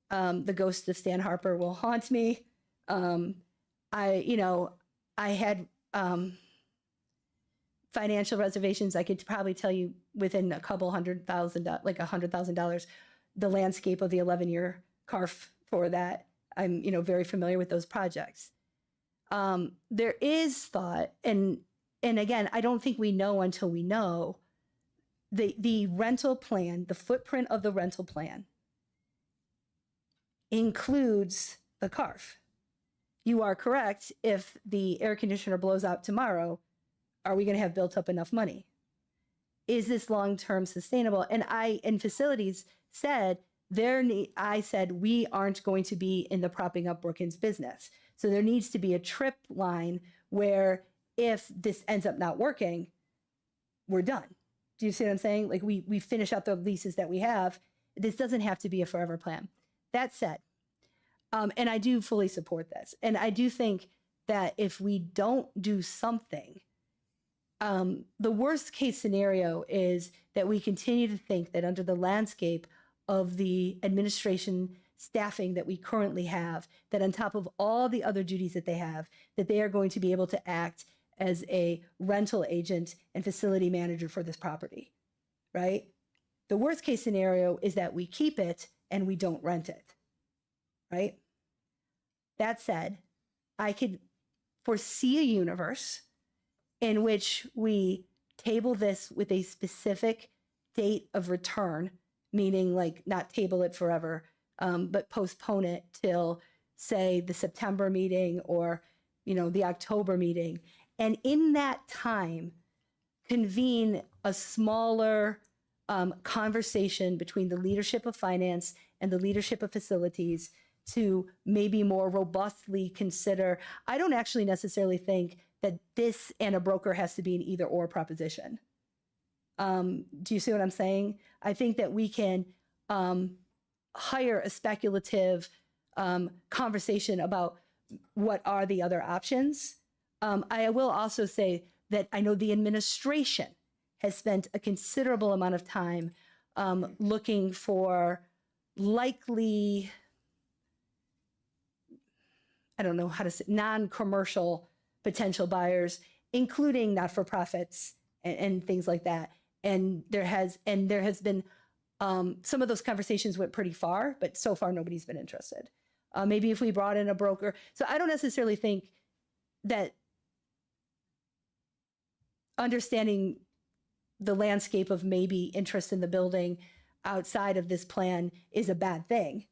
The ghost of Stan Harper will haunt me. I had financial reservations. I could probably tell you within a couple $100,000, like $100,000, the landscape of the 11-year CARF for that. I'm, very familiar with those projects. There is thought, and again, I don't think we know until we know the rental plan, the footprint of the rental plan includes the CARF. You are correct. If the air conditioner blows out tomorrow, are we going to have built up enough money? Is this long-term sustainable? And I, in facilities, said, I said, we aren't going to be in the propping up Brookings business. So there needs to be a trip line where if this ends up not working, we're done. Do you see what I'm saying? Like we finish out the leases that we have. This doesn't have to be a forever plan. That said, and I do fully support this. And I do think that if we don't do something, the worst case scenario is that we continue to think that under the landscape of the administration staffing that we currently have, that on top of all the other duties that they have, that they are going to be able to act as a rental agent and facility manager for this property, right? The worst case scenario is that we keep it and we don't rent it, right? That said, I could foresee a universe in which we table this with a specific date of return, meaning like not table it forever, but postpone it till, say, the September meeting or, the October meeting. And in that time, convene a smaller conversation between the leadership of finance and the leadership of facilities to maybe more robustly consider. I don't actually necessarily think that this and a broker has to be an either or proposition. Do you see what I'm saying? I think that we can hire a speculative conversation about what are the other options. I will also say that I know the administration has spent a considerable amount of time looking for likely, I don't know how to say, non-commercial potential buyers, including not-for-profits and things like that. And there has been some of those conversations went pretty far, but so far nobody's been interested. Maybe if we brought in a broker. So I don't necessarily think that understanding the landscape of maybe interest in the building outside of this plan is a bad thing.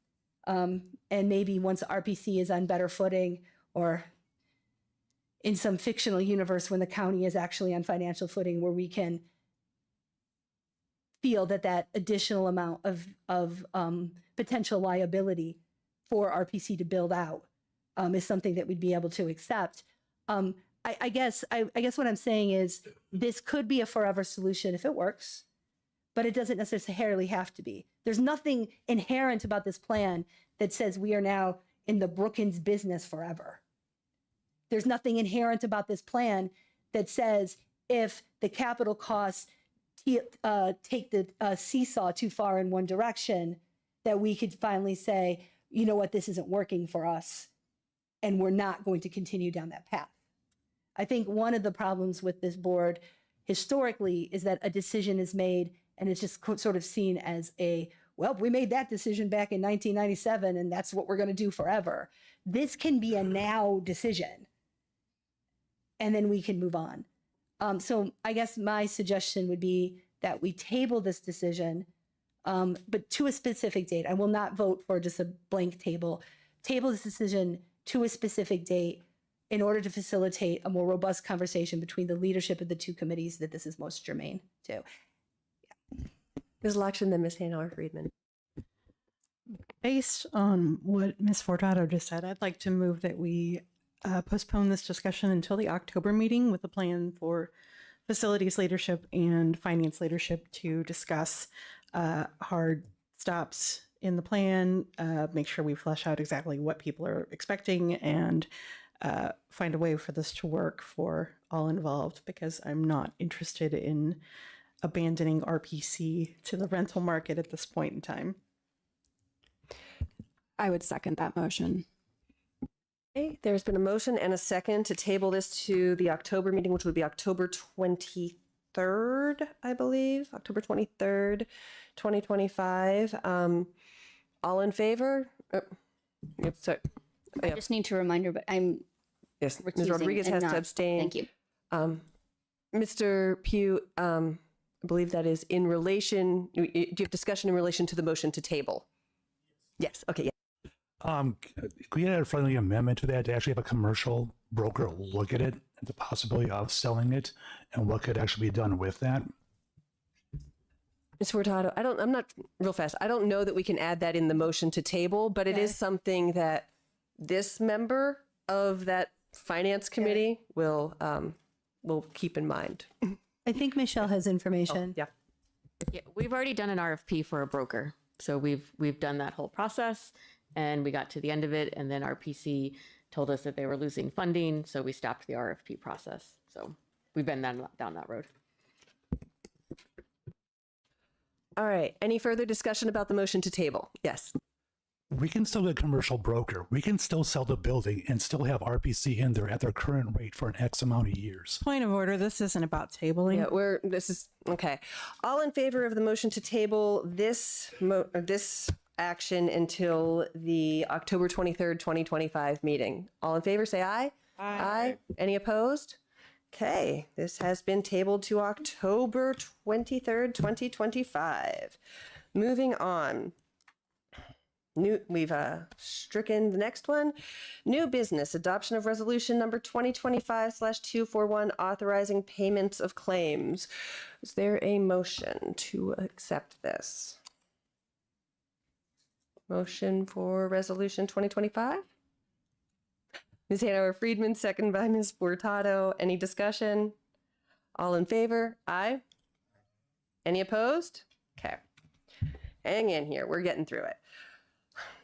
And maybe once RPC is on better footing, or in some fictional universe when the county is actually on financial footing, where we can feel that additional amount of potential liability for RPC to build out is something that we'd be able to accept. I guess what I'm saying is this could be a forever solution if it works, but it doesn't necessarily have to be. There's nothing inherent about this plan that says we are now in the Brookings business forever. There's nothing inherent about this plan that says if the capital costs take the seesaw too far in one direction, that we could finally say, you know what, this isn't working for us, and we're not going to continue down that path. I think one of the problems with this board historically is that a decision is made and it's just sort of seen as well, we made that decision back in 1997 and that's what we're going to do forever. This can be a now decision and then we can move on. So I guess my suggestion would be that we table this decision, but to a specific date. I will not vote for just a blank table. Table this decision to a specific date in order to facilitate a more robust conversation between the leadership of the two committees that this is most germane to. Ms. Lockshin, then Ms. Hanauer-Friedman. Based on what Ms. Fortunato just said, I'd like to move that we postpone this discussion until the October meeting with a plan for facilities leadership and finance leadership to discuss hard stops in the plan, make sure we flesh out exactly what people are expecting, and find a way for this to work for all involved, because I'm not interested in abandoning RPC to the rental market at this point in time. I would second that motion. Okay, there's been a motion and a second to table this to the October meeting, which would be October 23rd, I believe, October 23rd, 2025. All in favor? Yep, sorry. I just need to remind her, but I'm Yes, Ms. recusing Rodriguez and has to not- abstain. Thank you. Mr. Pugh, I believe that is in relation, do you have discussion in relation to the motion to table? Yes, okay, yeah. Can we get a friendly amendment to that to actually have a commercial broker look at it and the possibility of selling it and what could actually be done with that? Ms. Furtado, I'm not real fast. I don't know that we can add that in the motion to table, but it is something that this member of that finance committee will keep in mind. I think Michelle has information. Yeah. Yeah, we've already done an RFP for a broker. So we've done that whole process and we got to the end of it. And then RPC told us that they were losing funding. So we stopped the RFP process. So we've been down that road. All right. Any further discussion about the motion to table? Yes. We can still get a commercial broker. We can still sell the building and still have RPC in there at their current rate for an X amount of years. Point of order, this isn't about tabling. Yeah, this is, okay. All in favor of the motion to table this action until the October 23rd, 2025 meeting? All in favor, say aye. Aye. Any opposed? Okay, this has been tabled to October 23rd, 2025. Moving on. We've stricken the next one. New business, adoption of resolution number 2025/241, authorizing payments of claims. Is there a motion to accept this? Motion for resolution 2025? Ms. Hanover Friedman, second by Ms. Furtado. Any discussion? All in favor? Aye. Any opposed? Okay. Hang in here. We're getting through it.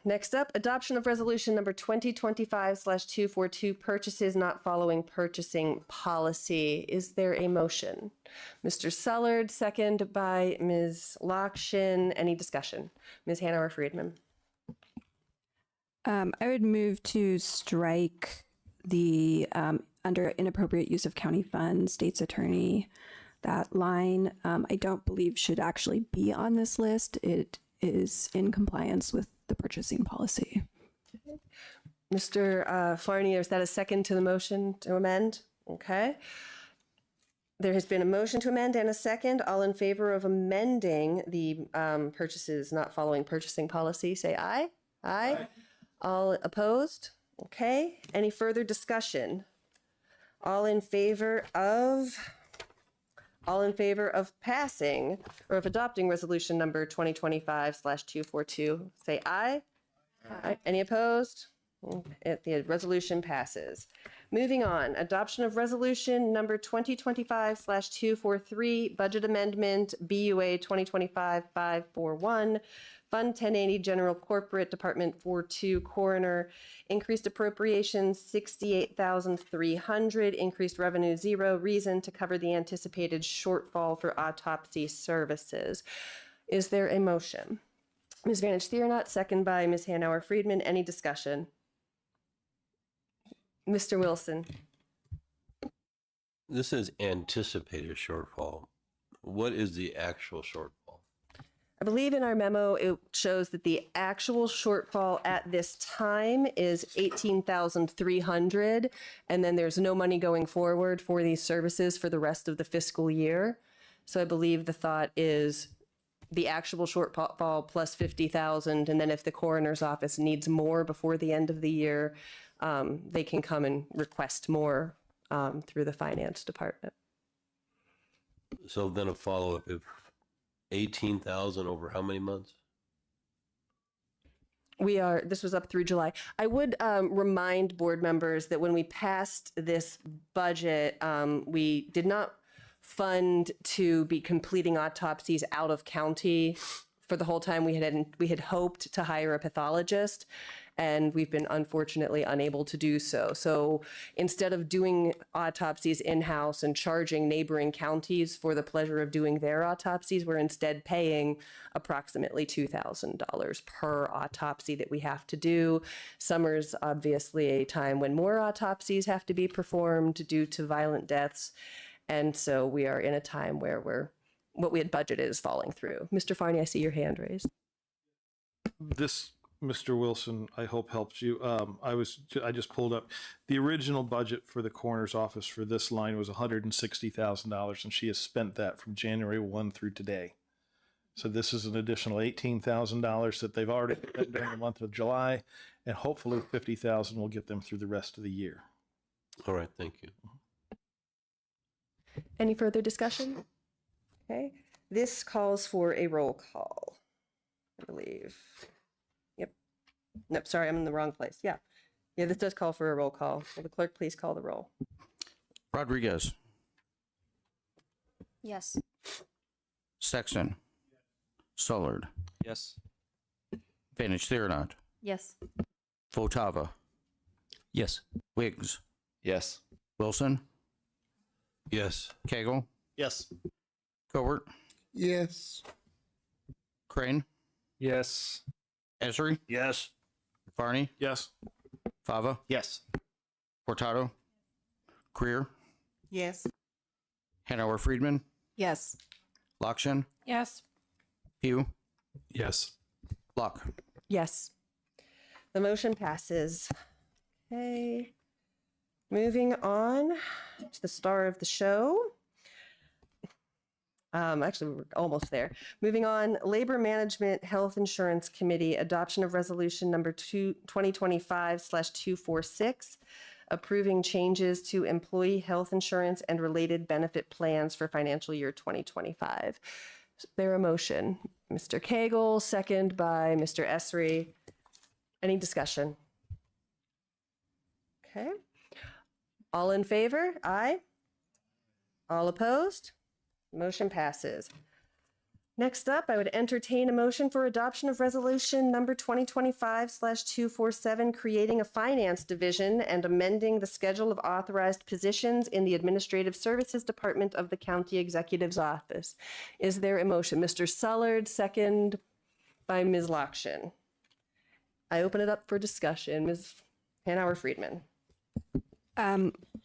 Next up, adoption of resolution number 2025/242, purchases not following purchasing policy. Is there a motion? Mr. Sullard, second by Ms. Lockshin. Any discussion? Ms. Hanover Friedman. I would move to strike the under inappropriate use of county funds, state's attorney, that line. I don't believe should actually be on this list. It is in compliance with the purchasing policy. Mr. Flarney, is that a second to the motion to amend? Okay. There has been a motion to amend and a second. All in favor of amending the purchases not following purchasing policy, say aye. Aye. All opposed? Okay. Any further discussion? All in favor of passing or of adopting resolution number 2025/242, say aye. Aye. Any opposed? The resolution passes. Moving on, adoption of resolution number 2025/243, budget amendment, BUA 2025-541, Fund 1080, General Corporate, Department 42, Coroner, increased appropriations 68,300, increased revenue 0, reason to cover the anticipated shortfall for autopsy services. Is there a motion? Ms. Vanich Thiernot, second by Ms. Hanover Friedman. Any discussion? Mr. Wilson. This is anticipated shortfall. What is the actual shortfall? I believe in our memo, it shows that the actual shortfall at this time is 18,300, and then there's no money going forward for these services for the rest of the fiscal year. So I believe the thought is the actual shortfall plus 50,000, and then if the coroner's office needs more before the end of the year, they can come and request more through the finance department. So then a follow-up, if 18,000 over how many months? This was up through July. I would remind board members that when we passed this budget, we did not fund to be completing autopsies out of county for the whole time we had hoped to hire a pathologist, and we've been unfortunately unable to do so. So instead of doing autopsies in-house and charging neighboring counties for the pleasure of doing their autopsies, we're instead paying approximately $2,000 per autopsy that we have to do. Summer's obviously a time when more autopsies have to be performed due to violent deaths. And so we are in a time where what we had budgeted is falling through. Mr. Farney, I see your hand raised. This, Mr. Wilson, I hope helps you. I just pulled up the original budget for the coroner's office for this line was $160,000, and she has spent that from January 1 through today. So this is an additional $18,000 that they've already spent during the month of July, and hopefully $50,000 will get them through the rest of the year. All right, thank you. Any further discussion? Okay, this calls for a roll call, I believe. Yep. Nope, sorry, I'm in the wrong place. Yeah, this does call for a roll call. Will the clerk please call the roll? Rodriguez, Yes. Sexton, Sullard, Yes. Vantage Theronot, Yes. Votava, Yes. Wiggs, Yes. Wilson, Yes. Cagle, Yes. Covert, Yes. Crane, Yes. Esri, Yes. Farney, Yes. Fava, Yes. Portado, Creer, Yes. Hanauer Friedman, Yes. Lokshin, Yes. Pugh, Yes. Locke. Yes. The motion passes. Okay. Moving on to the star of the show. Actually, we're almost there. Moving on, Labor Management Health Insurance Committee, adoption of resolution number 2025/246, approving changes to employee health insurance and related benefit plans for financial year 2025. Is there a motion? Mr. Cagle, second by Mr. Esri. Any discussion? Okay. All in favor? Aye. All opposed? Motion passes. Next up, I would entertain a motion for adoption of resolution number 2025/247, creating a finance division and amending the schedule of authorized positions in the Administrative Services Department of the County Executive's Office. Is there a motion? Mr. Sullard, second by Ms. Lokshin. I open it up for discussion. Ms. Hanauer Friedman.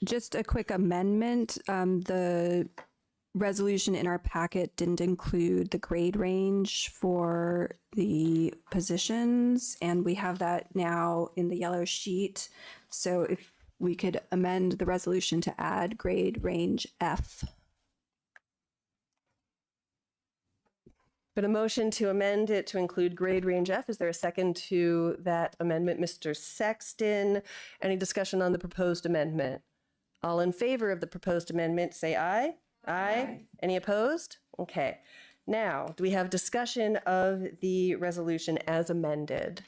Just a quick amendment. The resolution in our packet didn't include the grade range for the positions, and we have that now in the yellow sheet. So if we could amend the resolution to add grade range F. But a motion to amend it to include grade range F. Is there a second to that amendment? Mr. Sexton, any discussion on the proposed amendment? All in favor of the proposed amendment, say aye. Aye. Any opposed? Okay. Now, do we have discussion of the resolution as amended?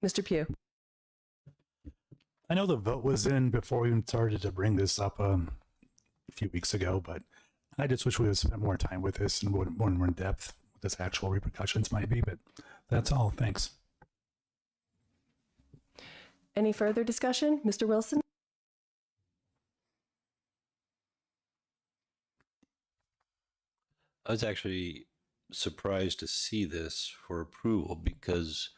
Mr. Pugh. I know the vote was in before we even started to bring this up a few weeks ago, but I just wish we would spend more time with this and more in depth what this actual repercussions might be, but that's all. Thanks. Any further discussion? Mr. Wilson? I was actually surprised to see this for approval because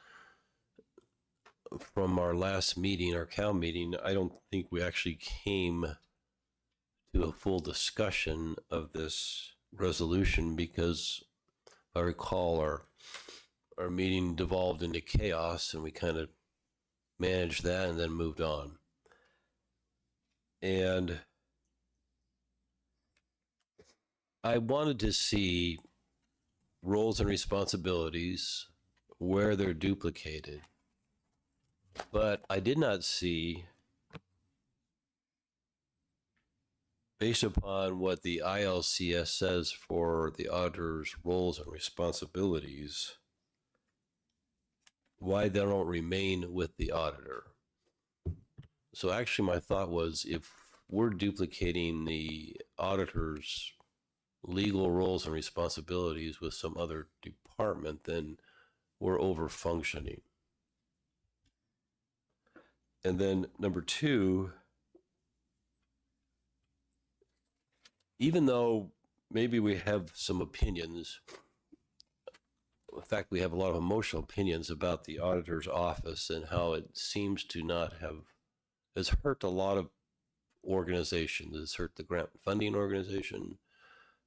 from our last meeting, our COW meeting, I don't think we actually came to a full discussion of this resolution because if I recall our meeting devolved into chaos and we kind of managed that and then moved on. And I wanted to see roles and responsibilities where they're duplicated, but I did not see, based upon what the ILCS says for the auditor's roles and responsibilities, why they don't remain with the auditor. So actually my thought was if we're duplicating the auditor's legal roles and responsibilities with some other department, then we're over functioning. And then number two, even though maybe we have some opinions, in fact, we have a lot of emotional opinions about the auditor's office and how it seems to not have, has hurt a lot of organizations. It's hurt the grant funding organization.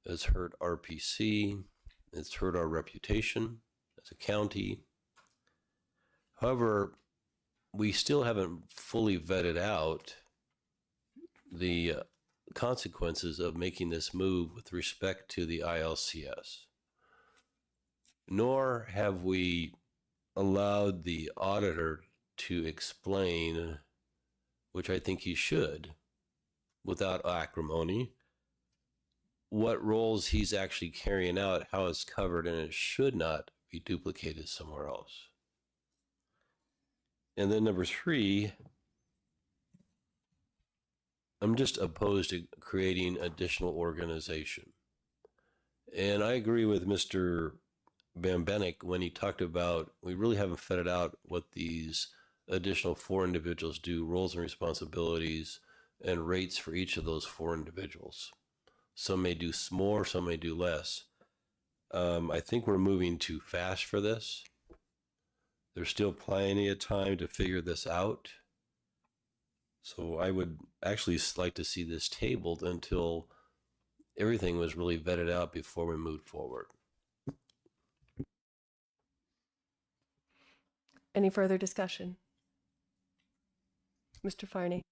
It's hurt RPC. It's hurt our reputation as a county. However, we still haven't fully vetted out the consequences of making this move with respect to the ILCS. Nor have we allowed the auditor to explain, which I think he should, without acrimony, what roles he's actually carrying out, how it's covered, and it should not be duplicated somewhere else. And then number three, I'm just opposed to creating additional organization. And I agree with Mr. Bambenik when he talked about, we really haven't fed it out what these additional 4 individuals do, roles and responsibilities, and rates for each of those 4 individuals. Some may do more, some may do less. I think we're moving too fast for this. There's still plenty of time to figure this out. So I would actually like to see this tabled until everything was really vetted out before we moved forward. Any further discussion? Mr. Farney?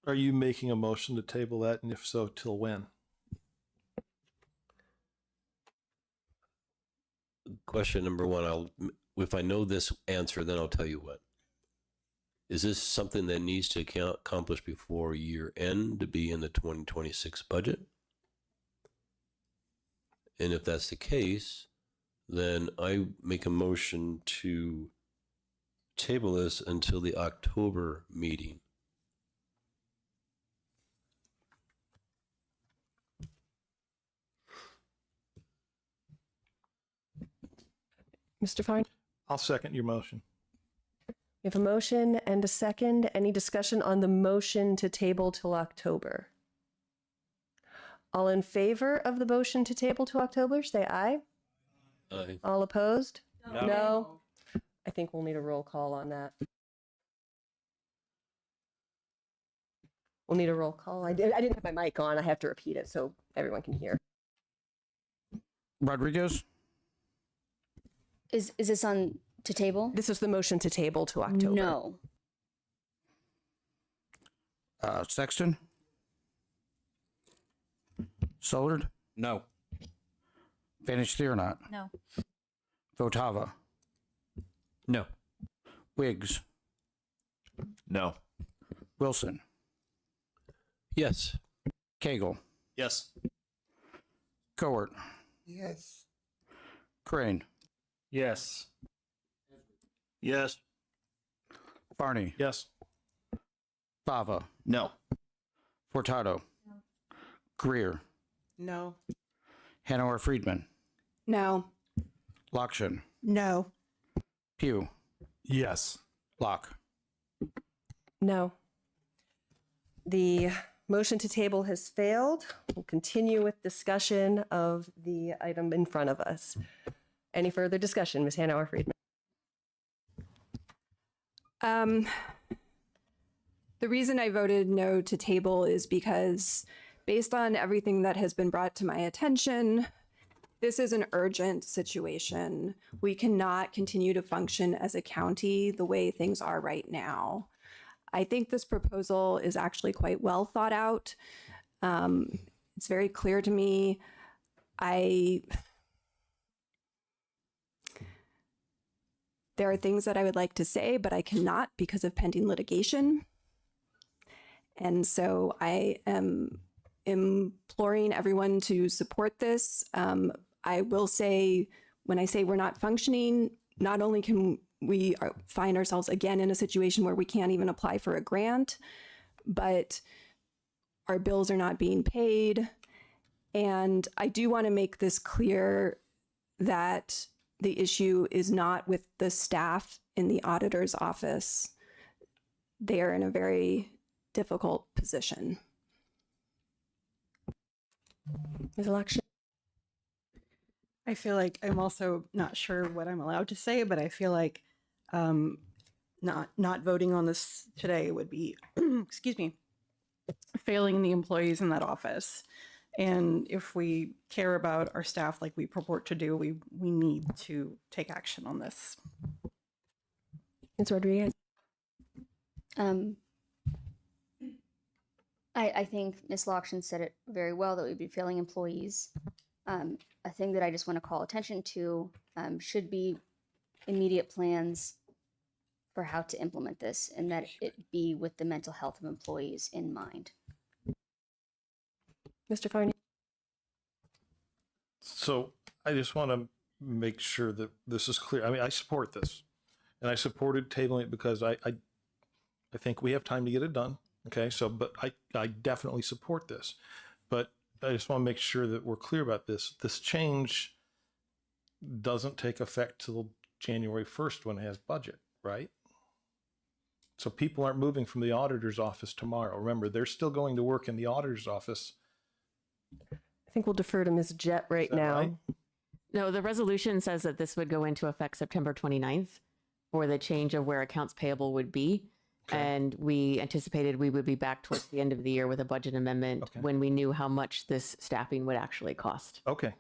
Are you making a motion to table that? And if so, till when? Question number one, if I know this answer, then I'll tell you what. Is this something that needs to accomplish before year end to be in the 2026 budget? And if that's the case, then I make a motion to table this until the October meeting. Mr. Farney? I'll second your motion. We have a motion and a second. Any discussion on the motion to table till October? All in favor of the motion to table to October, say aye. Aye. All opposed? No. No. I think we'll need a roll call on that. We'll need a roll call. I didn't have my mic on. I have to repeat it so everyone can hear. Rodriguez? Is this on to table? This is the motion to table to October. No. Sexton? Sollard? No. Vanish Theronot? No. Votava? No. Wiggs? No. Wilson? Yes. Cagle? Yes. Cowart? Yes. Crane? Yes. Yes. Barney? Yes. Fava? No. Furtado? Greer? No. Hanover Friedman? No. Lokshin? No. Pugh? Yes. Locke? No. The motion to table has failed. We'll continue with discussion of the item in front of us. Any further discussion, Ms. Hanauer-Friedman? The reason I voted no to table is because based on everything that has been brought to my attention, this is an urgent situation. We cannot continue to function as a county the way things are right now. I think this proposal is actually quite well thought out. It's very clear to me. There are things that I would like to say, but I cannot because of pending litigation. And so I am imploring everyone to support this. I will say, when I say we're not functioning, not only can we find ourselves again in a situation where we can't even apply for a grant, but our bills are not being paid. And I do want to make this clear that the issue is not with the staff in the auditor's office. They are in a very difficult position. Ms. Lakshmi? I feel like I'm also not sure what I'm allowed to say, but I feel like not voting on this today would be, excuse me, failing the employees in that office. And if we care about our staff like we purport to do, we need to take action on this. Ms. Rodriguez? I think Ms. Lockshin said it very well, that we'd be failing employees. A thing that I just want to call attention to should be immediate plans for how to implement this, and that it be with the mental health of employees in mind. Mr. Farney? So I just want to make sure that this is clear. I mean, I support this, and I supported tabling it because I think we have time to get it done. Okay, so but I definitely support this, but I just want to make sure that we're clear about this. This change doesn't take effect till January 1st when it has budget, right? So people aren't moving from the auditor's office tomorrow. Remember, they're still going to work in the auditor's office. I think we'll defer to Ms. Jett right now. Right? No, the resolution says that this would go into effect September 29th for the change of where accounts payable would be. Okay. And we anticipated we would be back towards the end of the year with a budget amendment when we knew how much this staffing would actually cost. Okay.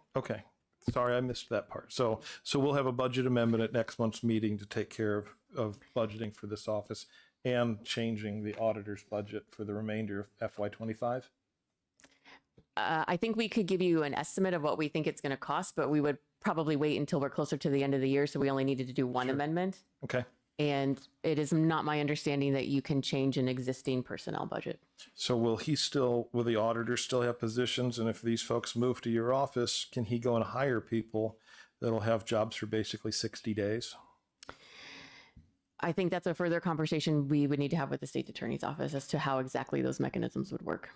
Sorry, I missed that part. So we'll have a budget amendment at next month's meeting to take care of budgeting for this office and changing the auditor's budget for the remainder of FY25. I think we could give you an estimate of what we think it's going to cost, but we would probably wait until we're closer to the end of the year. So we only needed to do one amendment. Okay. And it is not my understanding that you can change an existing personnel budget. So will the auditor still have positions? And if these folks move to your office, can he go and hire people that'll have jobs for basically 60 days? I think that's a further conversation we would need to have with the state attorney's office as to how exactly those mechanisms would work.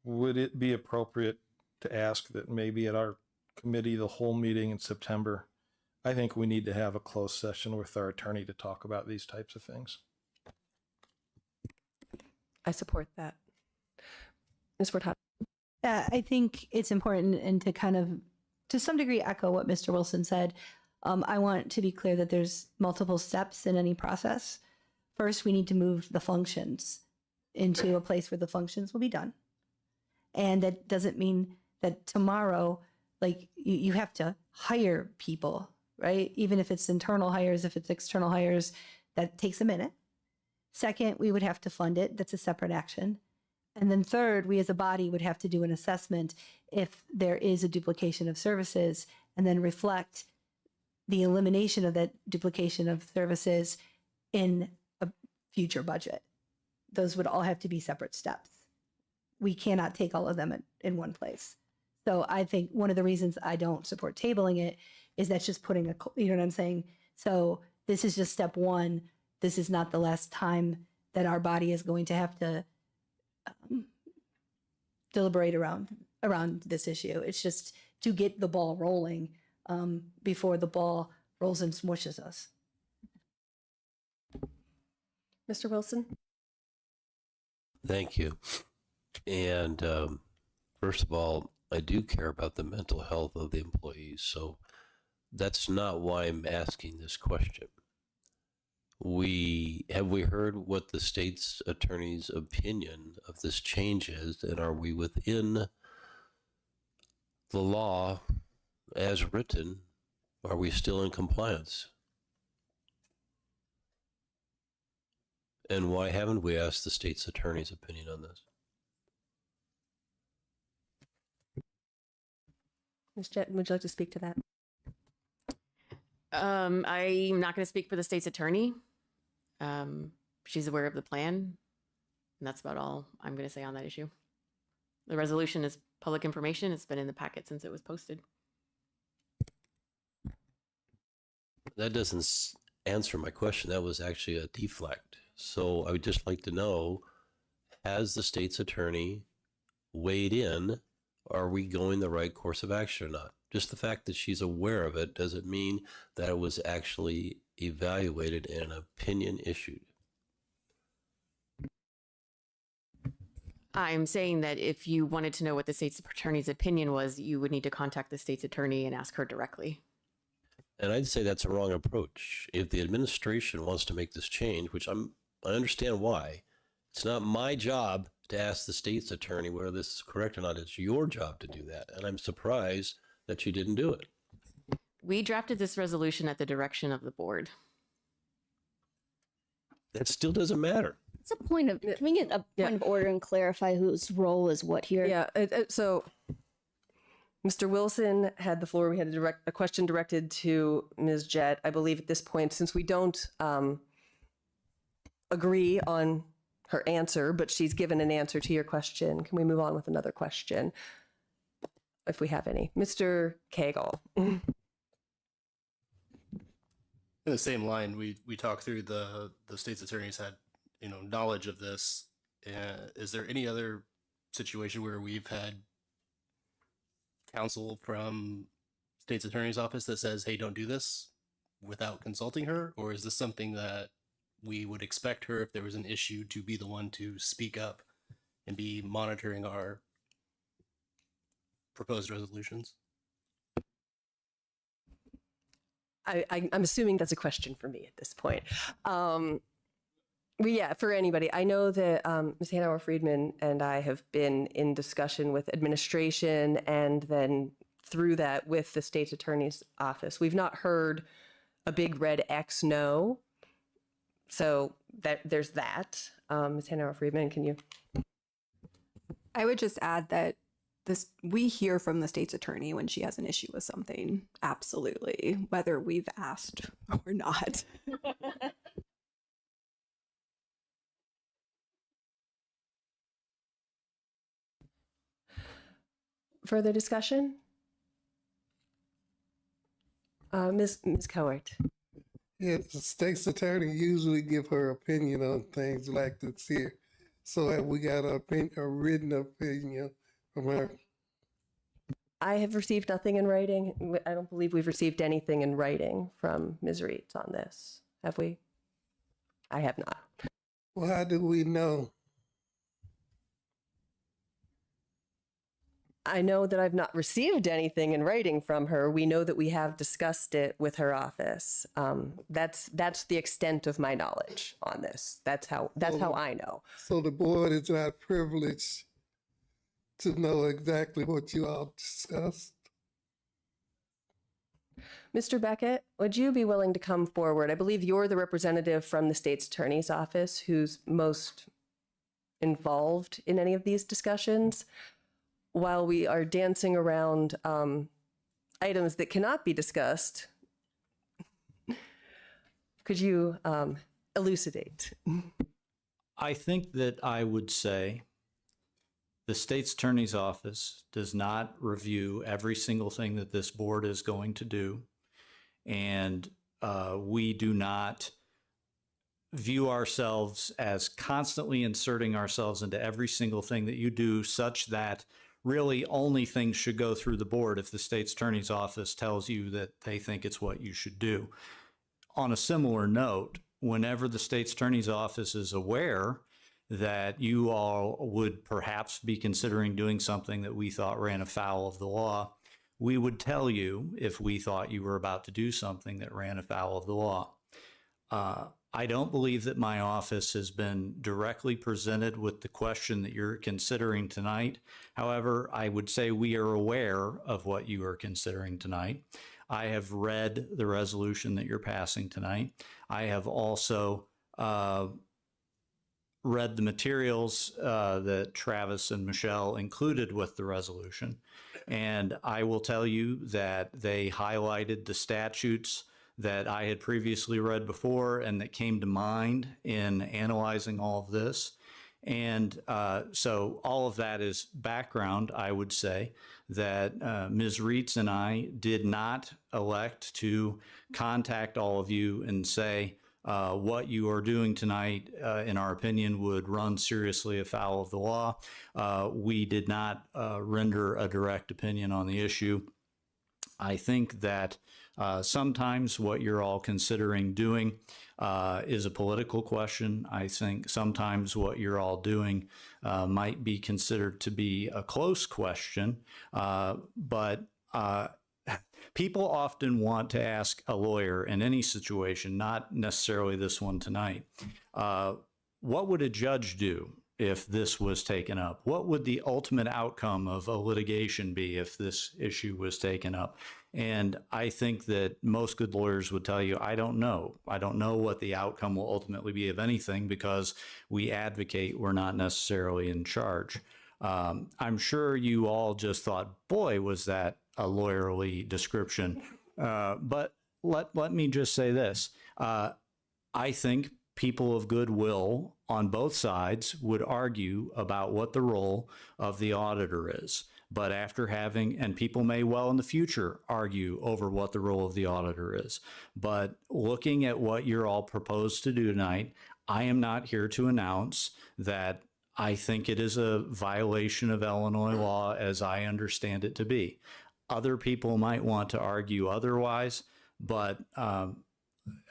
Would it be appropriate to ask that maybe at our committee, the whole meeting in September, I think we need to have a closed session with our attorney to talk about these types of things. I support that. Ms. Furtado? I think it's important and to kind of, to some degree, echo what Mr. Wilson said. I want to be clear that there's multiple steps in any process. First, we need to move the functions into a place where the functions will be done. And that doesn't mean that tomorrow, like you have to hire people, right? Even if it's internal hires, if it's external hires, that takes a minute. Second, we would have to fund it. That's a separate action. And then third, we as a body would have to do an assessment if there is a duplication of services and then reflect the elimination of that duplication of services in a future budget. Those would all have to be separate steps. We cannot take all of them in one place. So I think one of the reasons I don't support tabling it is that's just putting you know what I'm saying? So this is just step one. This is not the last time that our body is going to have to deliberate around this issue. It's just to get the ball rolling before the ball rolls and smushes us. Mr. Wilson? Thank you. And first of all, I do care about the mental health of the employees, so that's not why I'm asking this question. Have we heard what the state's attorney's opinion of this change is, and are we within the law as written? Are we still in compliance? And why haven't we asked the state's attorney's opinion on this? Ms. Jett, would you like to speak to that? I'm not going to speak for the state's attorney. She's aware of the plan, and that's about all I'm going to say on that issue. The resolution is public information. It's been in the packet since it was posted. That doesn't answer my question. That was actually a deflect. So I would just like to know, has the state's attorney weighed in, are we going the right course of action or not? Just the fact that she's aware of it doesn't mean that it was actually evaluated and an opinion issued. I'm saying that if you wanted to know what the state's attorney's opinion was, you would need to contact the state's attorney and ask her directly. And I'd say that's a wrong approach. If the administration wants to make this change, which I understand why, it's not my job to ask the state's attorney whether this is correct or not. It's your job to do that. And I'm surprised that you didn't do it. We drafted this resolution at the direction of the board. That still doesn't matter. It's a point of, can we get a point of order and clarify whose role is what here? Yeah, so Mr. Wilson had the floor. We had a question directed to Ms. Jett. I believe at this point, since we don't agree on her answer, but she's given an answer to your question, can we move on with another question, if we have any? Mr. Cagle. In the same line, we talked through the state's attorneys had, knowledge of this. Is there any other situation where we've had counsel from state's attorney's office that says, hey, don't do this without consulting her? Or is this something that we would expect her, if there was an issue, to be the one to speak up and be monitoring our proposed resolutions? I'm assuming that's a question for me at this point. But yeah, for anybody, I know that Ms. Hanauer Friedman and I have been in discussion with administration and then through that with the state's attorney's office. We've not heard a big red X no. So there's that. Ms. Hanauer Friedman, can you? I would just add that we hear from the state's attorney when she has an issue with something. Absolutely. Whether we've asked or not. Further discussion? Ms. Cowart. Yeah, the state's attorney usually give her opinion on things like this here. So have we got a written opinion from her? I have received nothing in writing. I don't believe we've received anything in writing from Ms. Reitz on this. Have we? I have not. Well, how do we know? I know that I've not received anything in writing from her. We know that we have discussed it with her office. That's the extent of my knowledge on this. That's how I know. So the board is not privileged to know exactly what you all discussed. Mr. Beckett, would you be willing to come forward? I believe you're the representative from the state's attorney's office who's most involved in any of these discussions. While we are dancing around items that cannot be discussed, could you elucidate? I think that I would say the state's attorney's office does not review every single thing that this board is going to do. And we do not view ourselves as constantly inserting ourselves into every single thing that you do, such that really only things should go through the board if the state's attorney's office tells you that they think it's what you should do. On a similar note, whenever the state's attorney's office is aware that you all would perhaps be considering doing something that we thought ran afoul of the law, we would tell you if we thought you were about to do something that ran afoul of the law. I don't believe that my office has been directly presented with the question that you're considering tonight. However, I would say we are aware of what you are considering tonight. I have read the resolution that you're passing tonight. I have also read the materials that Travis and Michelle included with the resolution. And I will tell you that they highlighted the statutes that I had previously read before and that came to mind in analyzing all of this. And so all of that is background. I would say that Ms. Reitz and I did not elect to contact all of you and say, What you are doing tonight, in our opinion, would run seriously afoul of the law. We did not render a direct opinion on the issue. I think that sometimes what you're all considering doing is a political question. I think sometimes what you're all doing might be considered to be a close question, but people often want to ask a lawyer in any situation, not necessarily this one tonight, what would a judge do if this was taken up? What would the ultimate outcome of a litigation be if this issue was taken up? And I think that most good lawyers would tell you, I don't know. I don't know what the outcome will ultimately be of anything because we advocate, we're not necessarily in charge. I'm sure you all just thought, boy, was that a lawyerly description. But let me just say this. I think people of goodwill on both sides would argue about what the role of the auditor is. But after having, and people may well in the future argue over what the role of the auditor is. But looking at what you're all proposed to do tonight, I am not here to announce that I think it is a violation of Illinois law as I understand it to be. Other people might want to argue otherwise, but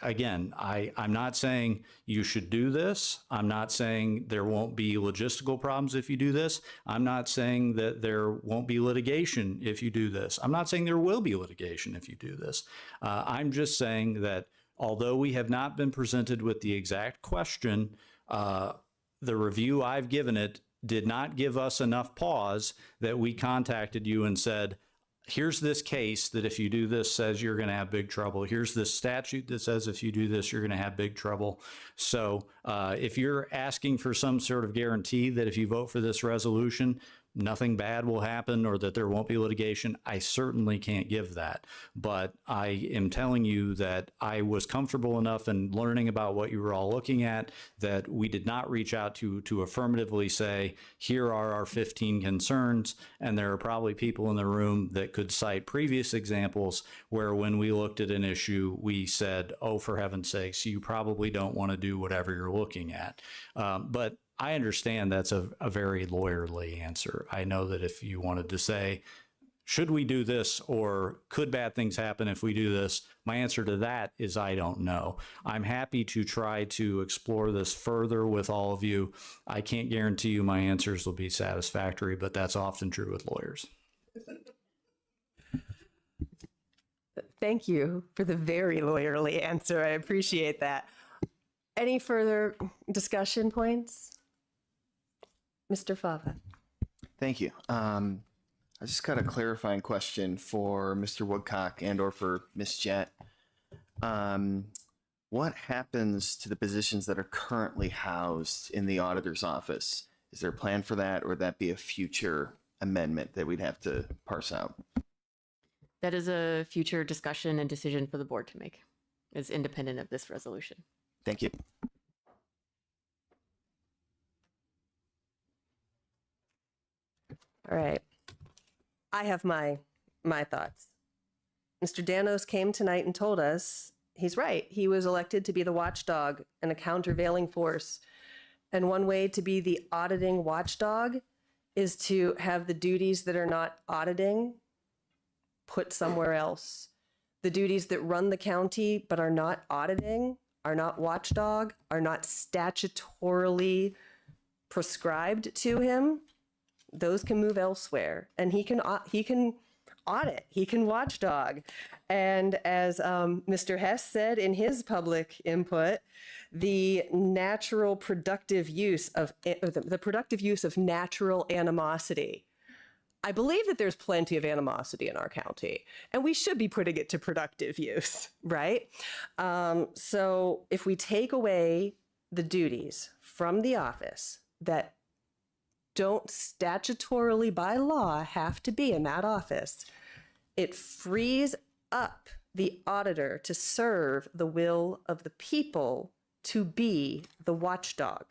again, I'm not saying you should do this. I'm not saying there won't be logistical problems if you do this. I'm not saying that there won't be litigation if you do this. I'm not saying there will be litigation if you do this. I'm just saying that although we have not been presented with the exact question, the review I've given it did not give us enough pause that we contacted you and said, here's this case that if you do this says you're going to have big trouble. Here's this statute that says if you do this, you're going to have big trouble. So if you're asking for some sort of guarantee that if you vote for this resolution, nothing bad will happen or that there won't be litigation, I certainly can't give that. But I am telling you that I was comfortable enough in learning about what you were all looking at that we did not reach out to affirmatively say, here are our 15 concerns. And there are probably people in the room that could cite previous examples where when we looked at an issue, we said, oh, for heaven's sakes, you probably don't want to do whatever you're looking at. But I understand that's a very lawyerly answer. I know that if you wanted to say, should we do this or could bad things happen if we do this? My answer to that is I don't know. I'm happy to try to explore this further with all of you. I can't guarantee you my answers will be satisfactory, but that's often true with lawyers. Thank you for the very lawyerly answer. I appreciate that. Any further discussion points? Mr. Fava. Thank you. I just got a clarifying question for Mr. Woodcock and or for Ms. Jett. What happens to the positions that are currently housed in the auditor's office? Is there a plan for that, or would that be a future amendment that we'd have to parse out? That is a future discussion and decision for the board to make. It's independent of this resolution. Thank you. All right. I have my thoughts. Mr. Danos came tonight and told us he's right. He was elected to be the watchdog and a countervailing force. And one way to be the auditing watchdog is to have the duties that are not auditing put somewhere else. The duties that run the county but are not auditing, are not watchdog, are not statutorily prescribed to him, those can move elsewhere, and he can audit, he can watchdog. And as Mr. Hess said in his public input, the natural productive use of the productive use of natural animosity. I believe that there's plenty of animosity in our county, and we should be putting it to productive use, right? So if we take away the duties from the office that don't statutorily by law have to be in that office, it frees up the auditor to serve the will of the people, to be the watchdog.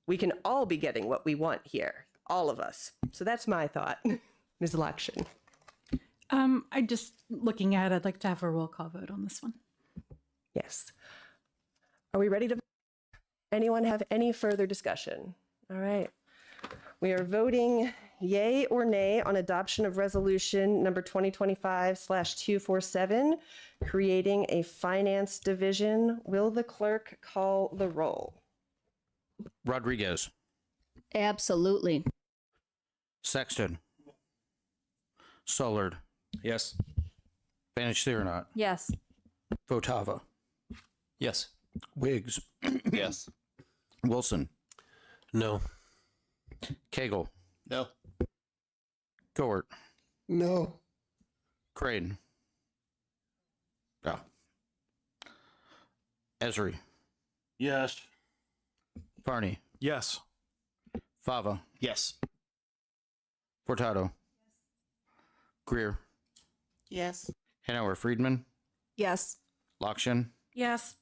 We can all be getting what we want here, all of us. So that's my thought. Ms. Lakshan. I'd like to have a roll call vote on this one. Yes. Are we ready to? Anyone have any further discussion? All right. We are voting yay or nay on adoption of resolution number 2025/247, creating a finance division. Will the clerk call the roll? Rodriguez, Absolutely. Sexton, Sullard, Yes. Banish Thiernot, Yes. Votava, Yes. Wiggs, Yes. Wilson, No. Cagle, No. Goert, No. Crane. Oh. Esri, Yes. Barney, Yes. Fava, Yes. Furtado, Greer, Yes. Hanauer, Friedman, Yes. Lokshin, Yes.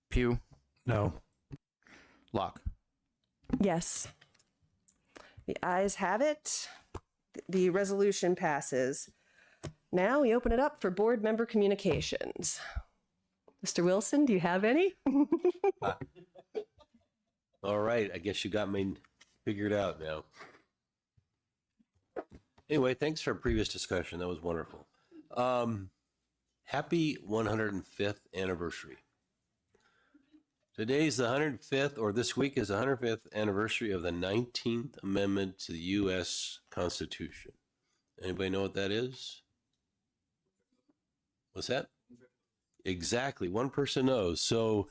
Pugh, No. Locke. Yes. The ayes have it. The resolution passes. Now we open it up for board member communications. Mr. Wilson, do you have any? All right, I guess you got me figured out now. Anyway, thanks for a previous discussion. That was wonderful. Happy 105th anniversary. Today's the 105th, or this week is the 105th anniversary of the 19th Amendment to the U.S. Constitution. Anybody know what that is? What's that? Exactly. One person knows. So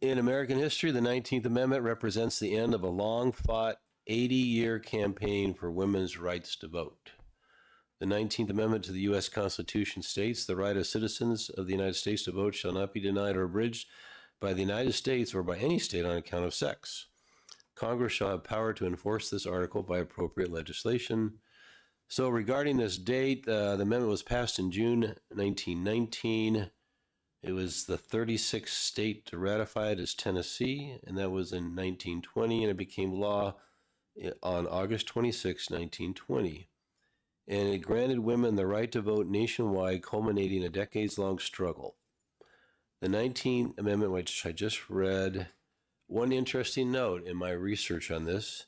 in American history, the 19th Amendment represents the end of a long-fought 80-year campaign for women's rights to vote. The 19th Amendment to the U.S. Constitution states the right of citizens of the United States to vote shall not be denied or abridged by the United States or by any state on account of sex. Congress shall have power to enforce this article by appropriate legislation. So regarding this date, the amendment was passed in June 1919. It was the 36th state to ratify it as Tennessee, and that was in 1920, and it became law on August 26, 1920. And it granted women the right to vote nationwide, culminating a decades-long struggle. The 19th Amendment, which I just read, one interesting note in my research on this,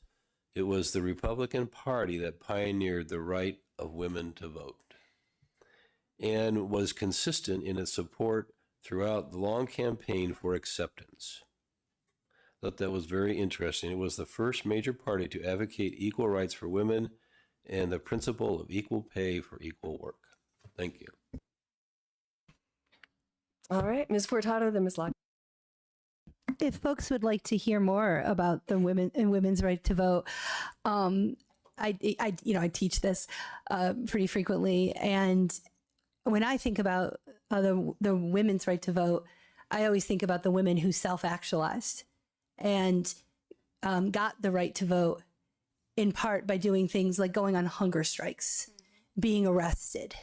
it was the Republican Party that pioneered the right of women to vote and was consistent in its support throughout the long campaign for acceptance. I thought that was very interesting. It was the first major party to advocate equal rights for women and the principle of equal pay for equal work. Thank you. All right, Ms. Furtado, then Ms. Locke. If folks would like to hear more about the women and women's right to vote, I teach this pretty frequently, and when I think about the women's right to vote, I always think about the women who self-actualized and got the right to vote in part by doing things like going on hunger strikes, being arrested,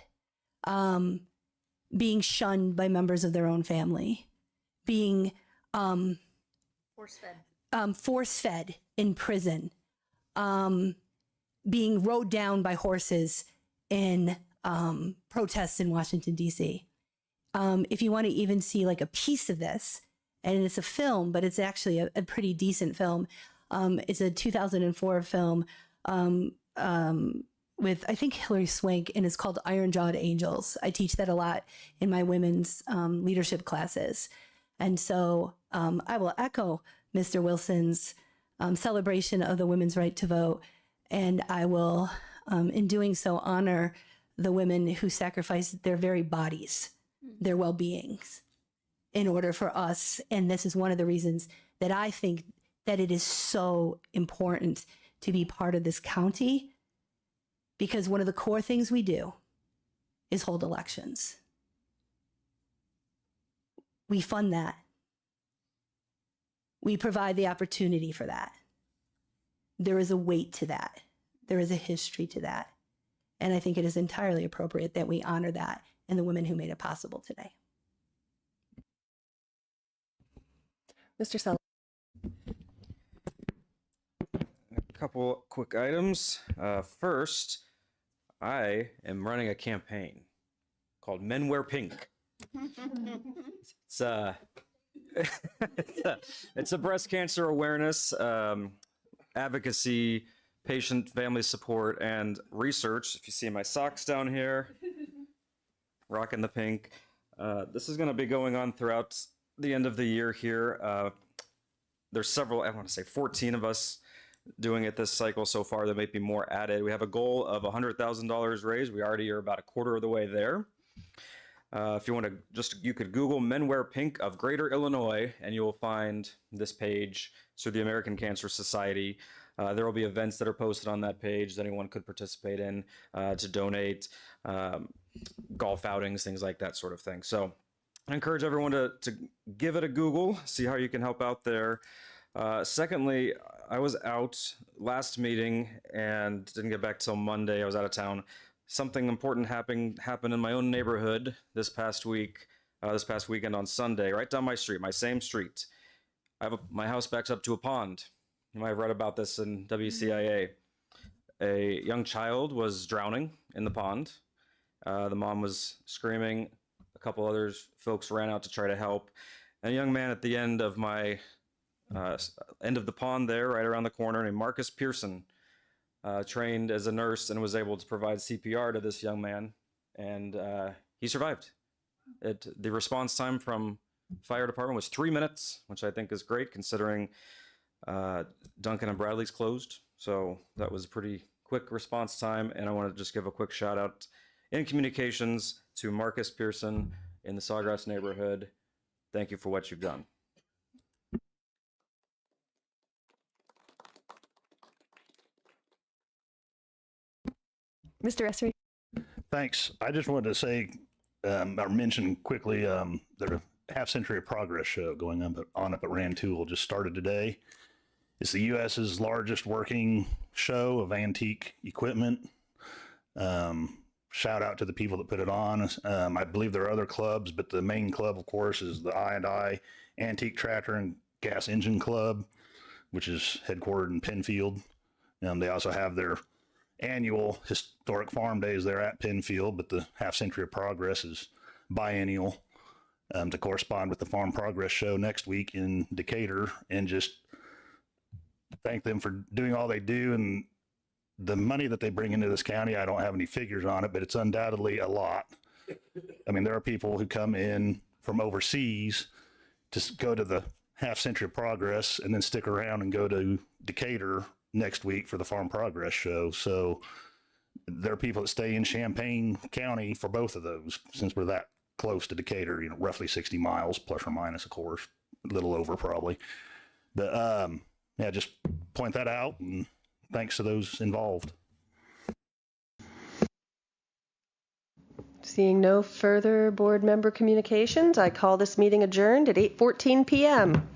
being shunned by members of their own family, being force-fed in prison, being rode down by horses in protests in Washington, D.C. If you want to even see like a piece of this, and it's a film, but it's actually a pretty decent film. It's a 2004 film with, I think, Hilary Swank, and it's called Iron-Jawed Angels. I teach that a lot in my women's leadership classes. And so I will echo Mr. Wilson's celebration of the women's right to vote. And I will, in doing so, honor the women who sacrificed their very bodies, their well-beings, in order for us. And this is one of the reasons that I think that it is so important to be part of this county, because one of the core things we do is hold elections. We fund that. We provide the opportunity for that. There is a weight to that. There is a history to that. And I think it is entirely appropriate that we honor that and the women who made it possible today. Mr. Sullivan. A couple quick items. First, I am running a campaign called Men Wear Pink. It's It's a breast cancer awareness, advocacy, patient family support, and research. If you see my socks down here, rocking the pink. This is going to be going on throughout the end of the year here. There's several, I want to say 14 of us doing it this cycle so far. There may be more added. We have a goal of $100,000 raised. We already are about a quarter of the way there. If you want to you could Google Men Wear Pink of Greater Illinois, and you will find this page through the American Cancer Society. There will be events that are posted on that page that anyone could participate in to donate, golf outings, things like that sort of thing. So I encourage everyone to give it a Google, see how you can help out there. Secondly, I was out last meeting and didn't get back till Monday. I was out of town. Something important happened in my own neighborhood this past weekend on Sunday, right down my street, my same street. My house backs up to a pond. You might have read about this in WCIA. A young child was drowning in the pond. The mom was screaming. A couple other folks ran out to try to help. And a young man at the end of the pond there, right around the corner, named Marcus Pearson, trained as a nurse and was able to provide CPR to this young man, and he survived. The response time from fire department was 3 minutes, which I think is great considering Duncan and Bradley's closed. So that was a pretty quick response time, and I want to just give a quick shout out in communications to Marcus Pearson in the Sawgrass neighborhood. Thank you for what you've done. Mr. Essery. Thanks. I just wanted to say, or mention quickly, the Half Century of Progress show going on up at Rantoul just started today. It's the U.S.'s largest working show of antique equipment. Shout out to the people that put it on. I believe there are other clubs, but the main club, of course, is the I&I Antique Tractor and Gas Engine Club, which is headquartered in Penfield. They also have their annual historic farm days there at Penfield, but the Half Century of Progress is biennial to correspond with the Farm Progress show next week in Decatur, and just thank them for doing all they do. And the money that they bring into this county, I don't have any figures on it, but it's undoubtedly a lot. I mean, there are people who come in from overseas to go to the Half Century of Progress and then stick around and go to Decatur next week for the Farm Progress show. So there are people that stay in Champaign County for both of those, since we're that close to Decatur, roughly 60 miles, plus or minus, of course, a little over probably. But yeah, just point that out, and thanks to those involved. Seeing no further board member communications, I call this meeting adjourned at 8:14 p.m.